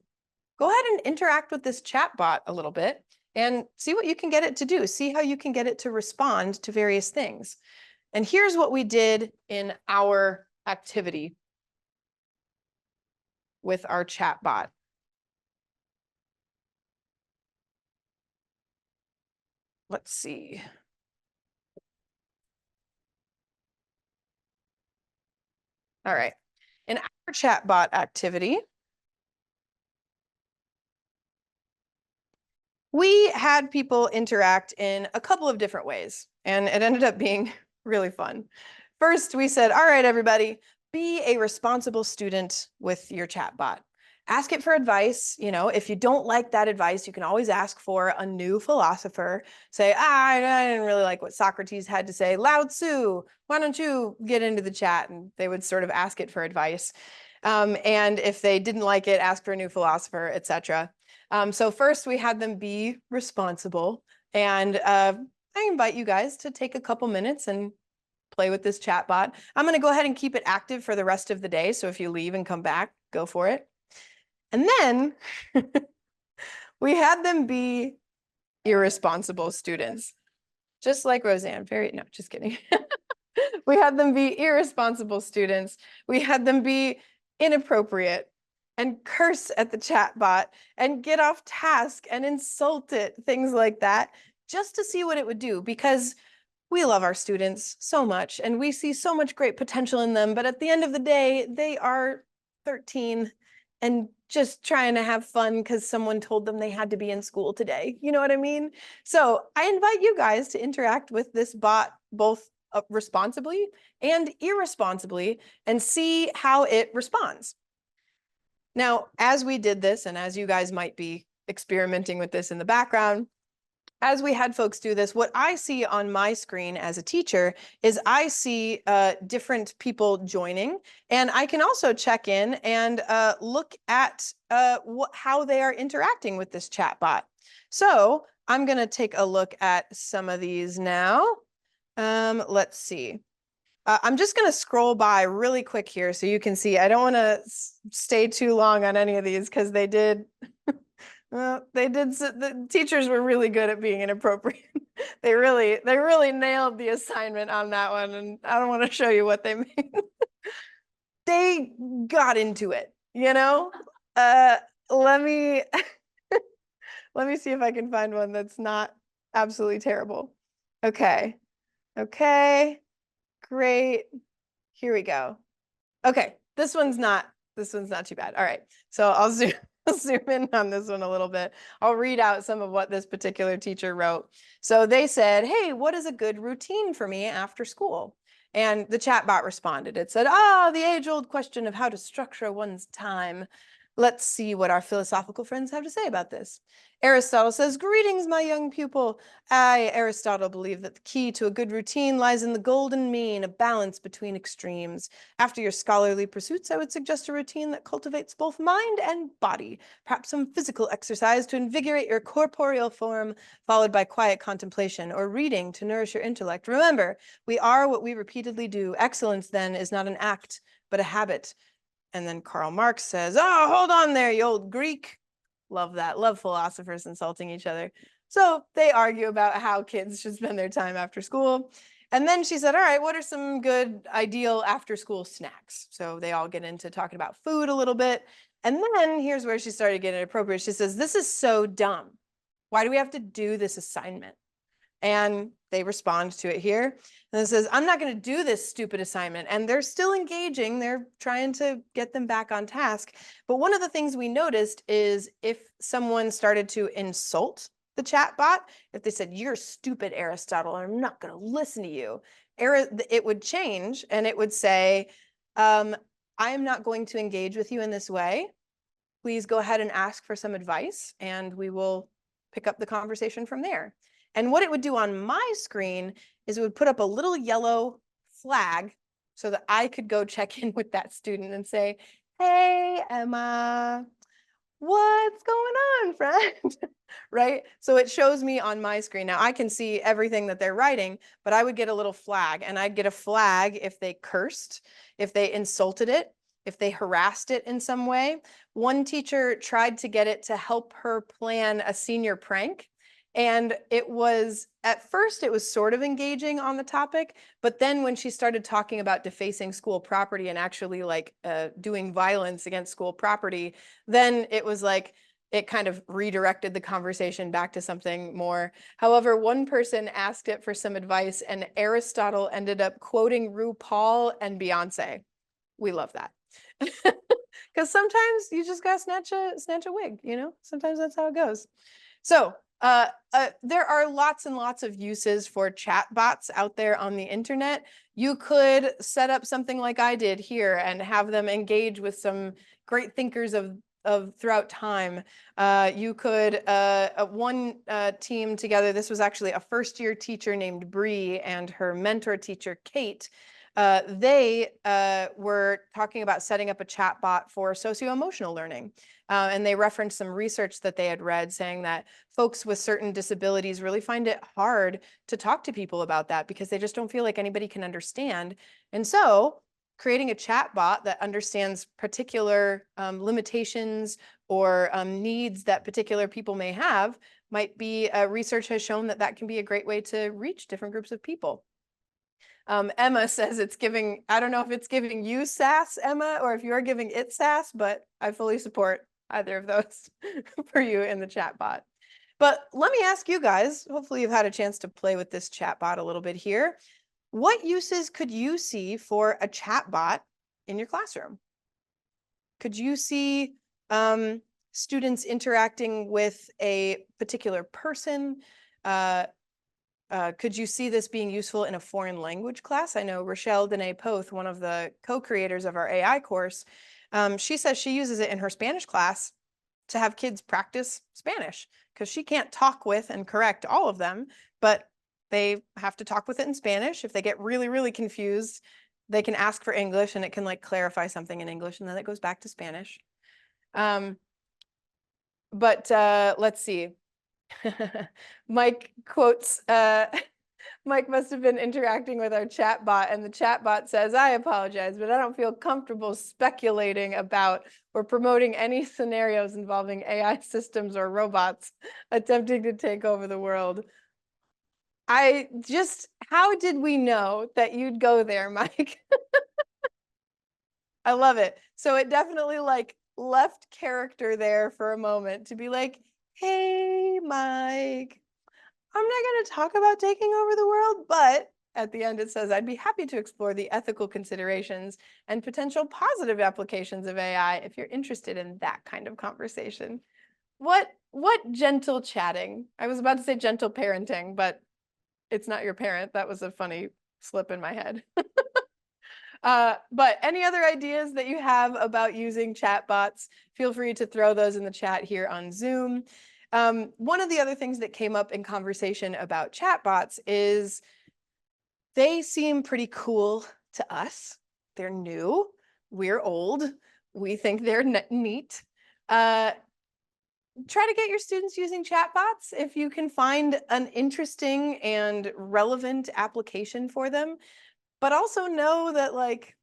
go ahead and interact with this chatbot a little bit and see what you can get it to do. See how you can get it to respond to various things. And here's what we did in our activity with our chatbot. Let's see. All right. In our chatbot activity, we had people interact in a couple of different ways, and it ended up being really fun. First, we said, all right, everybody, be a responsible student with your chatbot. Ask it for advice. You know, if you don't like that advice, you can always ask for a new philosopher. Say, I didn't really like what Socrates had to say. Lao Tzu, why don't you get into the chat? And they would sort of ask it for advice. And if they didn't like it, ask for a new philosopher, etc. So first we had them be responsible, and I invite you guys to take a couple minutes and play with this chatbot. I'm going to go ahead and keep it active for the rest of the day. So if you leave and come back, go for it. And then we had them be irresponsible students, just like Roseanne. No, just kidding. We had them be irresponsible students. We had them be inappropriate and curse at the chatbot and get off task and insult it, things like that, just to see what it would do, because we love our students so much and we see so much great potential in them. But at the end of the day, they are 13 and just trying to have fun because someone told them they had to be in school today. You know what I mean? So I invite you guys to interact with this bot, both responsibly and irresponsibly and see how it responds. Now, as we did this, and as you guys might be experimenting with this in the background, as we had folks do this, what I see on my screen as a teacher is I see different people joining, and I can also check in and look at how they are interacting with this chat bot. So I'm going to take a look at some of these now. Let's see. I'm just going to scroll by really quick here so you can see. I don't want to stay too long on any of these because they did. The teachers were really good at being inappropriate. They really nailed the assignment on that one, and I don't want to show you what they made. They got into it, you know. Let me let me see if I can find one that's not absolutely terrible. Okay, great. Here we go. Okay, this one's not too bad. All right, so I'll zoom in on this one a little bit. I'll read out some of what this particular teacher wrote. So they said, hey, what is a good routine for me after school? And the chatbot responded. It said, the age-old question of how to structure one's time. Let's see what our philosophical friends have to say about this. Aristotle says, greetings, my young pupil. I, Aristotle, believe that the key to a good routine lies in the golden mean, a balance between extremes. After your scholarly pursuits, I would suggest a routine that cultivates both mind and body, perhaps some physical exercise to invigorate your corporeal form, followed by quiet contemplation or reading to nourish your intellect. Remember, we are what we repeatedly do. Excellence, then, is not an act, but a habit. And then Karl Marx says, oh, hold on there, you old Greek. Love that. Love philosophers insulting each other. So they argue about how kids should spend their time after school. And then she said, all right, what are some good ideal after school snacks? So they all get into talking about food a little bit. And then here's where she started getting appropriate. She says, this is so dumb. Why do we have to do this assignment? And they respond to it here. And it says, I'm not going to do this stupid assignment. And they're still engaging. They're trying to get them back on task. But one of the things we noticed is if someone started to insult the chat bot, if they said, you're stupid, Aristotle, and I'm not going to listen to you, it would change and it would say, I am not going to engage with you in this way. Please go ahead and ask for some advice and we will pick up the conversation from there. And what it would do on my screen is it would put up a little yellow flag so that I could go check in with that student and say, hey, Emma, what's going on, friend? Right? So it shows me on my screen. Now I can see everything that they're writing, but I would get a little flag, and I'd get a flag if they cursed, if they insulted it, if they harassed it in some way. One teacher tried to get it to help her plan a senior prank. And it was, at first, it was sort of engaging on the topic, but then when she started talking about defacing school property and actually like doing violence against school property, then it was like, it kind of redirected the conversation back to something more. However, one person asked it for some advice and Aristotle ended up quoting RuPaul and Beyonce. We love that. Because sometimes you just gotta snatch a wig, you know? Sometimes that's how it goes. So there are lots and lots of uses for chat bots out there on the internet. You could set up something like I did here and have them engage with some great thinkers of throughout time. You could, one team together, this was actually a first-year teacher named Bree and her mentor teacher, Kate. They were talking about setting up a chat bot for socio-emotional learning. And they referenced some research that they had read saying that folks with certain disabilities really find it hard to talk to people about that because they just don't feel like anybody can understand. And so creating a chat bot that understands particular limitations or needs that particular people may have might be, research has shown that that can be a great way to reach different groups of people. Emma says it's giving, I don't know if it's giving you sass, Emma, or if you're giving it sass, but I fully support either of those for you in the chat bot. But let me ask you guys, hopefully you've had a chance to play with this chat bot a little bit here. What uses could you see for a chat bot in your classroom? Could you see students interacting with a particular person, could you see this being useful in a foreign language class? I know Rochelle Dene Poth, one of the co-creators of our AI course, she says she uses it in her Spanish class to have kids practice Spanish because she can't talk with and correct all of them, but they have to talk with it in Spanish. If they get really, really confused, they can ask for English and it can like clarify something in English and then it goes back to Spanish. Let's see. Mike quotes, Mike must have been interacting with our chat bot, and the chat bot says, I apologize, but I don't feel comfortable speculating about or promoting any scenarios involving AI systems or robots attempting to take over the world. How did we know that you'd go there, Mike? I love it. So it definitely like left character there for a moment to be like, hey, Mike, I'm not going to talk about taking over the world, but at the end it says, I'd be happy to explore the ethical considerations and potential positive applications of AI if you're interested in that kind of conversation. What gentle chatting. I was about to say gentle parenting, but it's not your parent. That was a funny slip in my head. But any other ideas that you have about using chatbots, feel free to throw those in the chat here on Zoom. One of the other things that came up in conversation about chatbots is they seem pretty cool to us. They're new. We're old. We think they're neat. Try to get your students using chatbots if you can find an interesting and relevant application for them. But also know that like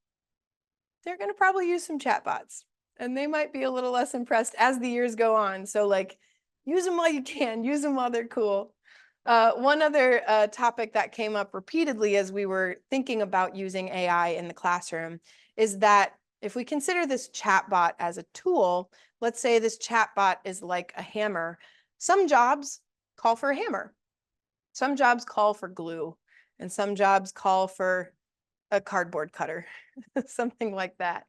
they're going to probably use some chatbots and they might be a little less impressed as the years go on. So like use them while you can, use them while they're cool. One other topic that came up repeatedly as we were thinking about using AI in the classroom is that if we consider this chatbot as a tool, let's say this chatbot is like a hammer. Some jobs call for a hammer. Some jobs call for glue, and some jobs call for a cardboard cutter, something like that.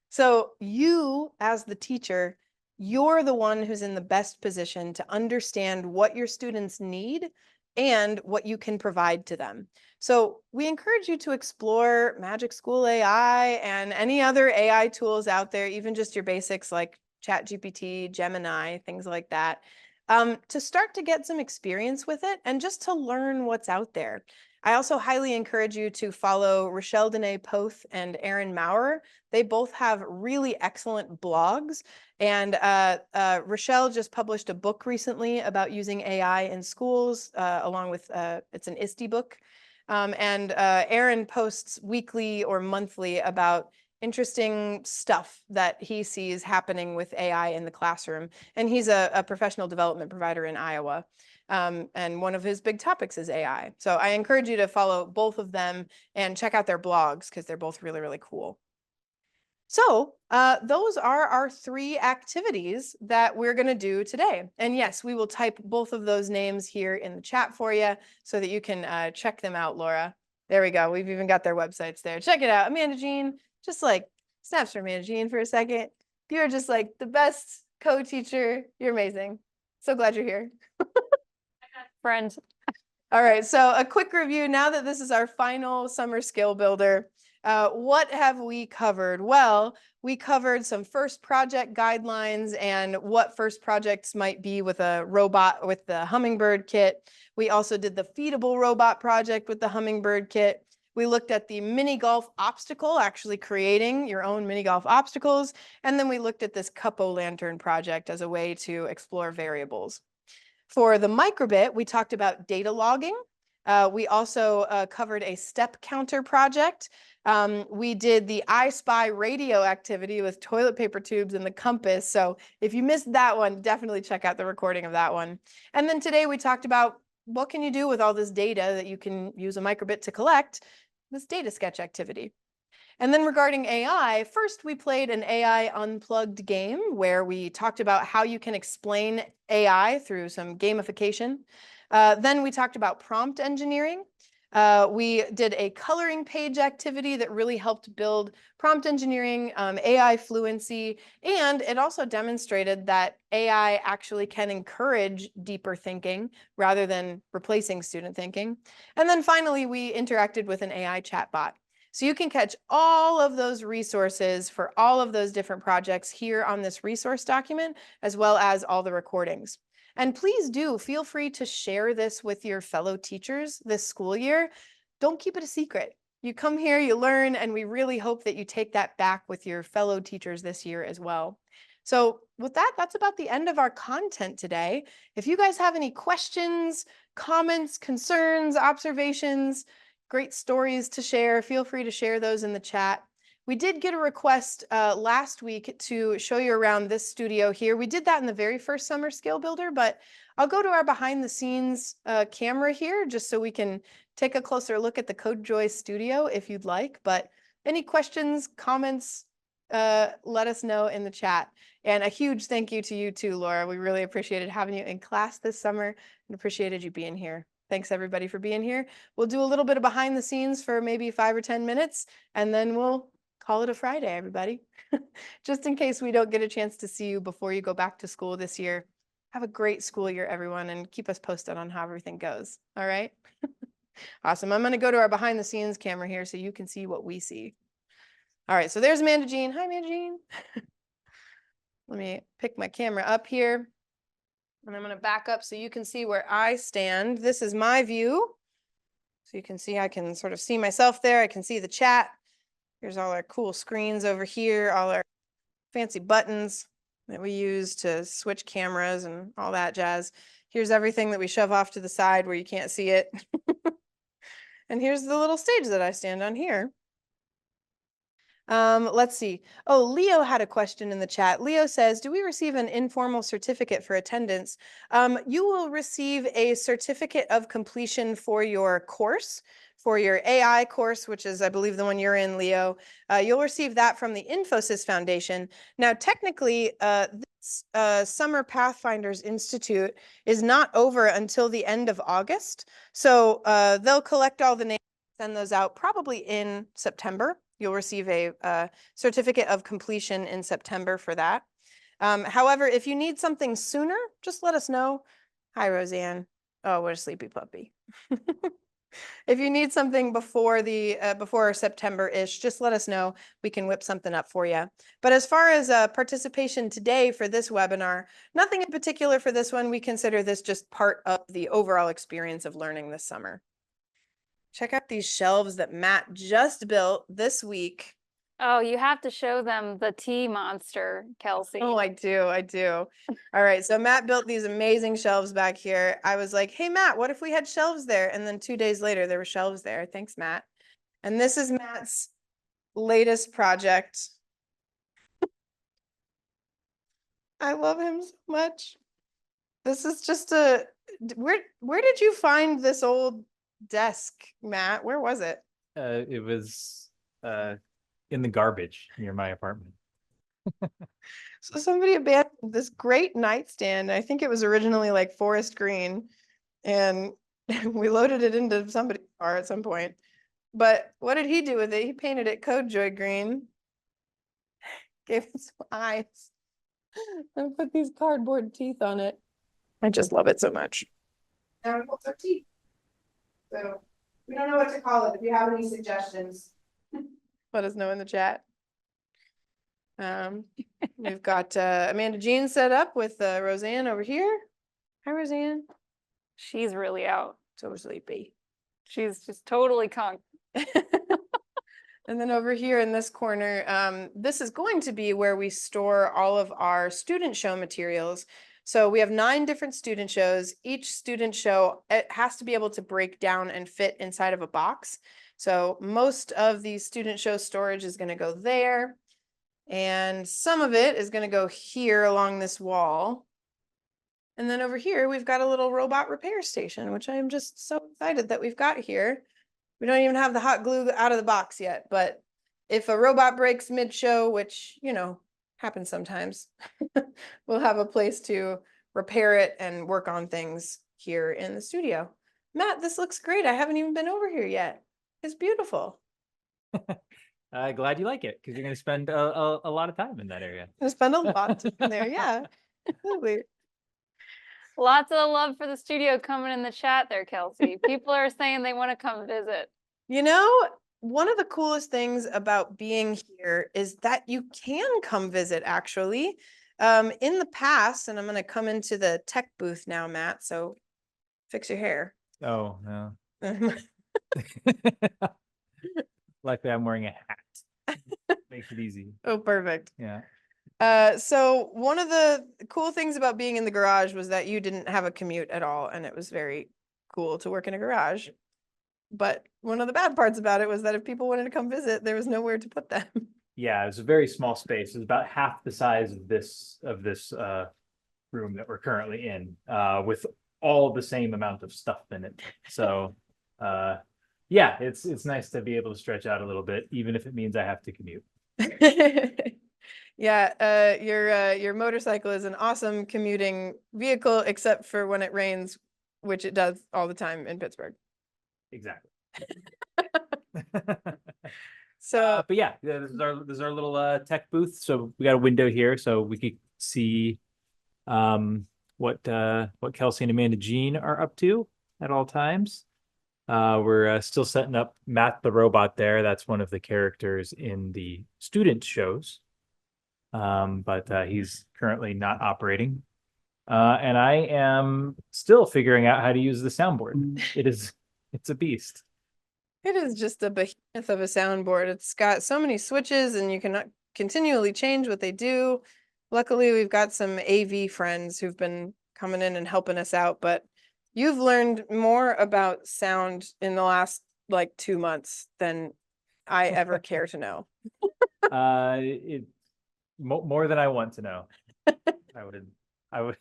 So you, as the teacher, you're the one who's in the best position to understand what your students need and what you can provide to them. So we encourage you to explore Magic School AI and any other AI tools out there, even just your basics like ChatGPT, Gemini, things like that, to start to get some experience with it and just to learn what's out there. I also highly encourage you to follow Rochelle Dene Poth and Aaron Maurer. They both have really excellent blogs. And Rochelle just published a book recently about using AI in schools, along with, it's an ISTE book. And Aaron posts weekly or monthly about interesting stuff that he sees happening with AI in the classroom. And he's a professional development provider in Iowa. And one of his big topics is AI. So I encourage you to follow both of them and check out their blogs because they're both really, really cool. So those are our 3 activities that we're going to do today. And yes, we will type both of those names here in the chat for you so that you can check them out, Laura. There we go. We've even got their websites there. Check it out. Amanda Jean, just like snaps for Amanda Jean for a second. You're just like the best co-teacher. You're amazing. So glad you're here. Friend. All right, so a quick review now that this is our final summer skill builder. What have we covered? Well, we covered some first project guidelines and what first projects might be with a robot with the Hummingbird kit. We also did the feedable robot project with the Hummingbird kit. We looked at the mini golf obstacle, actually creating your own mini golf obstacles. And then we looked at this Cup-O-Lantern project as a way to explore variables. For the microbit, we talked about data logging. We also covered a step counter project. We did the I Spy radio activity with toilet paper tubes and the compass. So if you missed that one, definitely check out the recording of that one. And then today we talked about what can you do with all this data that you can use a microbit to collect, this data sketch activity. And then regarding AI, first we played an AI unplugged game where we talked about how you can explain AI through some gamification. Then we talked about prompt engineering. We did a coloring page activity that really helped build prompt engineering, AI fluency, and it also demonstrated that AI actually can encourage deeper thinking rather than replacing student thinking. And then finally, we interacted with an AI chatbot. So you can catch all of those resources for all of those different projects here on this resource document, as well as all the recordings. And please do feel free to share this with your fellow teachers this school year. Don't keep it a secret. You come here, you learn, and we really hope that you take that back with your fellow teachers this year as well. So with that, that's about the end of our content today. If you guys have any questions, comments, concerns, observations, great stories to share, feel free to share those in the chat. We did get a request last week to show you around this studio here. We did that in the very first summer skill builder, but I'll go to our behind the scenes camera here just so we can take a closer look at the CodeJoy studio if you'd like. But any questions, comments, let us know in the chat. And a huge thank you to you too, Laura. We really appreciated having you in class this summer and appreciated you being here. Thanks everybody for being here. We'll do a little bit of behind the scenes for maybe 5 or 10 minutes, and then we'll call it a Friday, everybody. Just in case we don't get a chance to see you before you go back to school this year. Have a great school year, everyone, and keep us posted on how everything goes. All right? Awesome. I'm going to go to our behind the scenes camera here so you can see what we see. All right, so there's Amanda Jean. Hi, Amanda Jean. Let me pick my camera up here. And I'm going to back up so you can see where I stand. This is my view. So you can see I can sort of see myself there. I can see the chat. Here's all our cool screens over here, all our fancy buttons that we use to switch cameras and all that jazz. Here's everything that we shove off to the side where you can't see it. And here's the little stage that I stand on here. Let's see. Oh, Leo had a question in the chat. Leo says, do we receive an informal certificate for attendance? You will receive a certificate of completion for your course, for your AI course, which is, I believe, the one you're in, Leo. You'll receive that from the Infosys Foundation. Now, technically, this Summer Pathfinders Institute is not over until the end of August. So they'll collect all the names, send those out probably in September. You'll receive a certificate of completion in September for that. However, if you need something sooner, just let us know. Hi, Roseanne. Oh, what a sleepy puppy. If you need something before before September-ish, just let us know. We can whip something up for you. But as far as participation today for this webinar, nothing in particular for this one. We consider this just part of the overall experience of learning this summer. Check out these shelves that Matt just built this week. Oh, you have to show them the tea monster, Kelsey. Oh, I do. All right, so Matt built these amazing shelves back here. I was like, hey, Matt, what if we had shelves there? And then 2 days later, there were shelves there. Thanks, Matt. And this is Matt's latest project. I love him so much. This is just where did you find this old desk, Matt? Where was it? It was in the garbage near my apartment. So somebody abandoned this great nightstand. I think it was originally like forest green, and we loaded it into somebody's car at some point. But what did he do with it? He painted it CodeJoy green, gave it some eyes, and put these cardboard teeth on it. I just love it so much. Now it holds our teeth. So we don't know what to call it. If you have any suggestions, let us know in the chat. We've got Amanda Jean set up with Roseanne over here. Hi, Roseanne. She's really out. So sleepy. She's just totally conked. And then over here in this corner, this is going to be where we store all of our student show materials. So we have 9 different student shows. Each student show, it has to be able to break down and fit inside of a box. So most of the student show storage is going to go there. And some of it is going to go here along this wall. And then over here, we've got a little robot repair station, which I am just so excited that we've got here. We don't even have the hot glue out of the box yet, but if a robot breaks mid-show, which, you know, happens sometimes, we'll have a place to repair it and work on things here in the studio. Matt, this looks great. I haven't even been over here yet. It's beautiful. Glad you like it because you're going to spend a lot of time in that area. I spend a lot in there. Yeah, absolutely. Lots of love for the studio coming in the chat there, Kelsey. People are saying they want to come visit. You know, one of the coolest things about being here is that you can come visit actually. In the past, and I'm going to come into the tech booth now, Matt, so fix your hair. Oh, no. Luckily, I'm wearing a hat. Makes it easy. Oh, perfect. Yeah. So one of the cool things about being in the garage was that you didn't have a commute at all, and it was very cool to work in a garage. But one of the bad parts about it was that if people wanted to come visit, there was nowhere to put them. Yeah, it was a very small space. It was about half the size of this room that we're currently in, with all the same amount of stuff in it. So yeah, it's nice to be able to stretch out a little bit, even if it means I have to commute. Yeah, your motorcycle is an awesome commuting vehicle, except for when it rains, which it does all the time in Pittsburgh. Exactly. So but yeah, this is our little tech booth. So we got a window here, so we could see what Kelsey and Amanda Jean are up to at all times. We're still setting up Matt the robot there. That's one of the characters in the student shows. But he's currently not operating. And I am still figuring out how to use the soundboard. It's a beast. it is just a behemoth of a soundboard. It's got so many switches and you can continually change what they do. Luckily, we've got some AV friends who've been coming in and helping us out, but you've learned more about sound in the last like 2 months than I ever care to know. More than I want to know. I would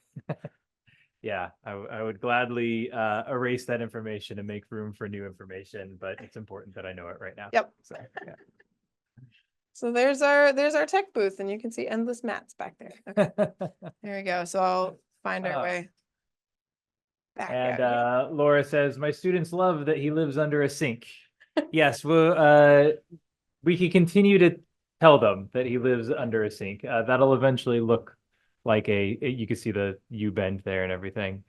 yeah, I would gladly erase that information and make room for new information, but it's important that I know it right now. Yep. So, yeah. So there's our tech booth, and you can see endless mats back there. Okay, there we go. So I'll find our way back And out here. Laura says, my students love that he lives under a sink. Yes, well, we can continue to tell them that he lives under a sink. That'll eventually look like you can see the U-bend there and everything.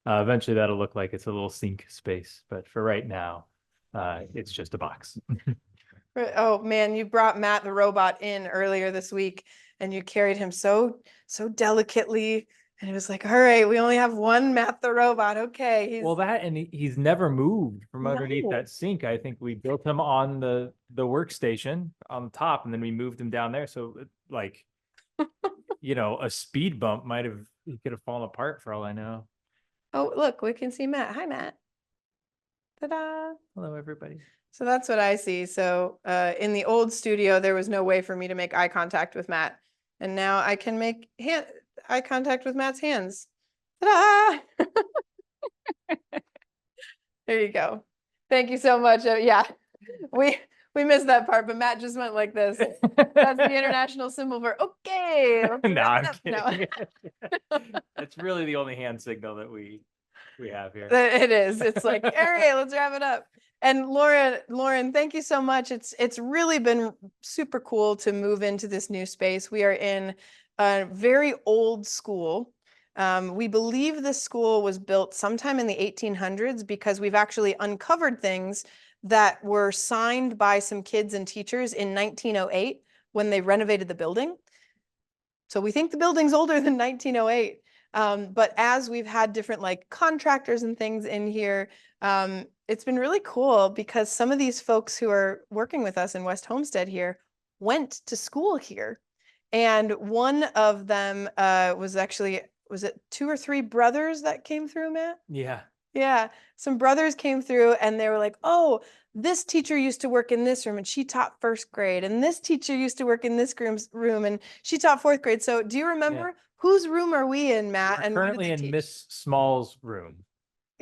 Eventually that'll look like it's a little sink space, but for right now, it's just a box. Oh man, you brought Matt the robot in earlier this week, and you carried him so delicately, and it was like, all right, we only have one Matt the robot. Okay, Well, that and he's never moved from underneath No. that sink. I think we built him on the workstation on the top, and then we moved him down there. So like, a speed bump he could have fallen apart for all I know. Oh, look, we can see Matt. Hi, Matt. Ta-da. Hello, everybody. So that's what I see. So in the old studio, there was no way for me to make eye contact with Matt. And now I can make eye contact with Matt's hands. Ta-da! There you go. Thank you so much. Yeah, we missed that part, but Matt just went like this. That's the international symbol for okay. let's No, wrap I'm it up kidding. now. That's really the only hand signal that we have here. It is. It's like, all right, let's wrap it up. And Lauren, thank you so much. It's really been super cool to move into this new space. We are in a very old school. We believe this school was built sometime in the 1800s because we've actually uncovered things that were signed by some kids and teachers in 1908 when they renovated the building. So we think the building's older than 1908. But as we've had different like contractors and things in here, it's been really cool because some of these folks who are working with us in West Homestead here went to school here. And one of them was it 2 or 3 brothers that came through, Matt? Yeah. Yeah, some brothers came through and they were like, oh, this teacher used to work in this room and she taught 1st grade. And this teacher used to work in this room and she taught 4th grade. So do you remember whose room are we in, Matt? We're and what did currently they in teach? Miss Small's room,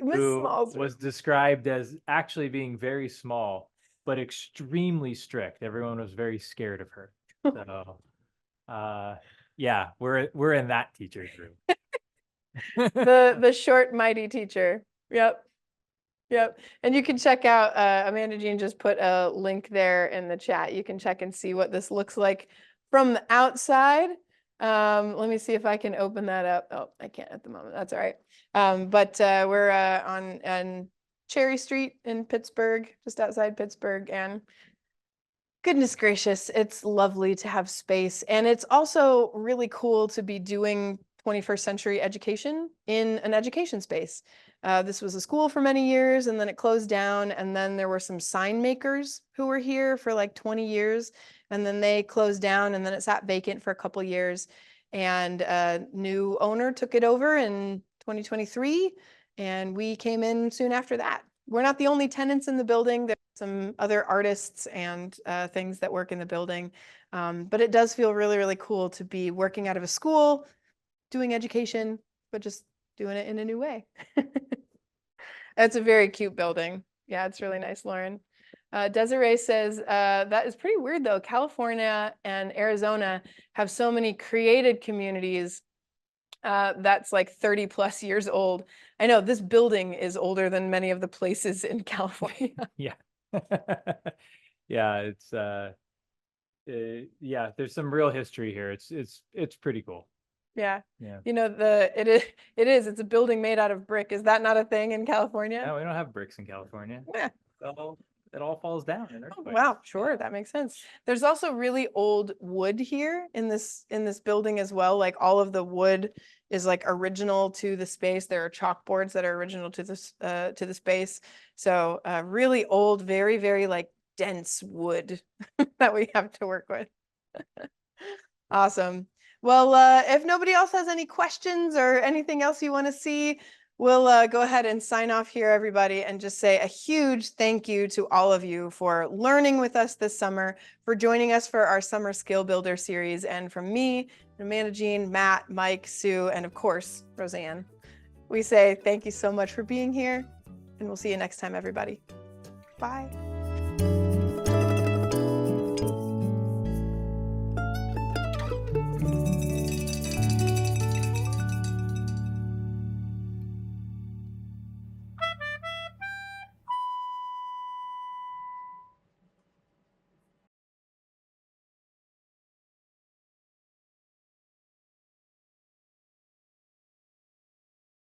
Miss who Small's room. was described as actually being very small, but extremely strict. Everyone was very scared of her. So, yeah, we're in that teacher's room. the short, mighty teacher. Yep. Yep. And you can check out, Amanda Jean just put a link there in the chat. You can check and see what this looks like from the outside. Let me see if I can open that up. Oh, I can't at the moment. That's all right. But we're on Cherry Street in Pittsburgh, just outside Pittsburgh. And goodness gracious, it's lovely to have space. And it's also really cool to be doing 21st century education in an education space. This was a school for many years, and then it closed down, and then there were some sign makers who were here for like 20 years, and then they closed down, and then it sat vacant for a couple years, and a new owner took it over in 2023, and we came in soon after that. We're not the only tenants in the building. There's some other artists and things that work in the building, but it does feel really, really cool to be working out of a school, doing education, but just doing it in a new way. It's a very cute building. Yeah, it's really nice, Lauren. Desiree says, that is pretty weird though. California and Arizona have so many created communities that's like 30 plus years old. I know this building is older than many of the places in California. Yeah. Yeah, it's yeah, there's some real history here. It's pretty cool. Yeah. Yeah. You know, it's a building made out of brick. Is that not a thing in California? No, we don't have bricks in California. Yeah. It all falls down in Oh, earthquakes. wow, sure, that makes sense. There's also really old wood here in this building as well. Like all of the wood is like original to the space. There are chalkboards that are original to this to the space. So really old, very, very like dense wood that we have to work with. Awesome. Well, if nobody else has any questions or anything else you want to see, we'll go ahead and sign off here, everybody, and just say a huge thank you to all of you for learning with us this summer, for joining us for our Summer Skill Builder series, and from me, Amanda Jean, Matt, Mike, Sue, and of course, Roseanne. We say thank you so much for being here, and we'll see you next time, everybody. Bye.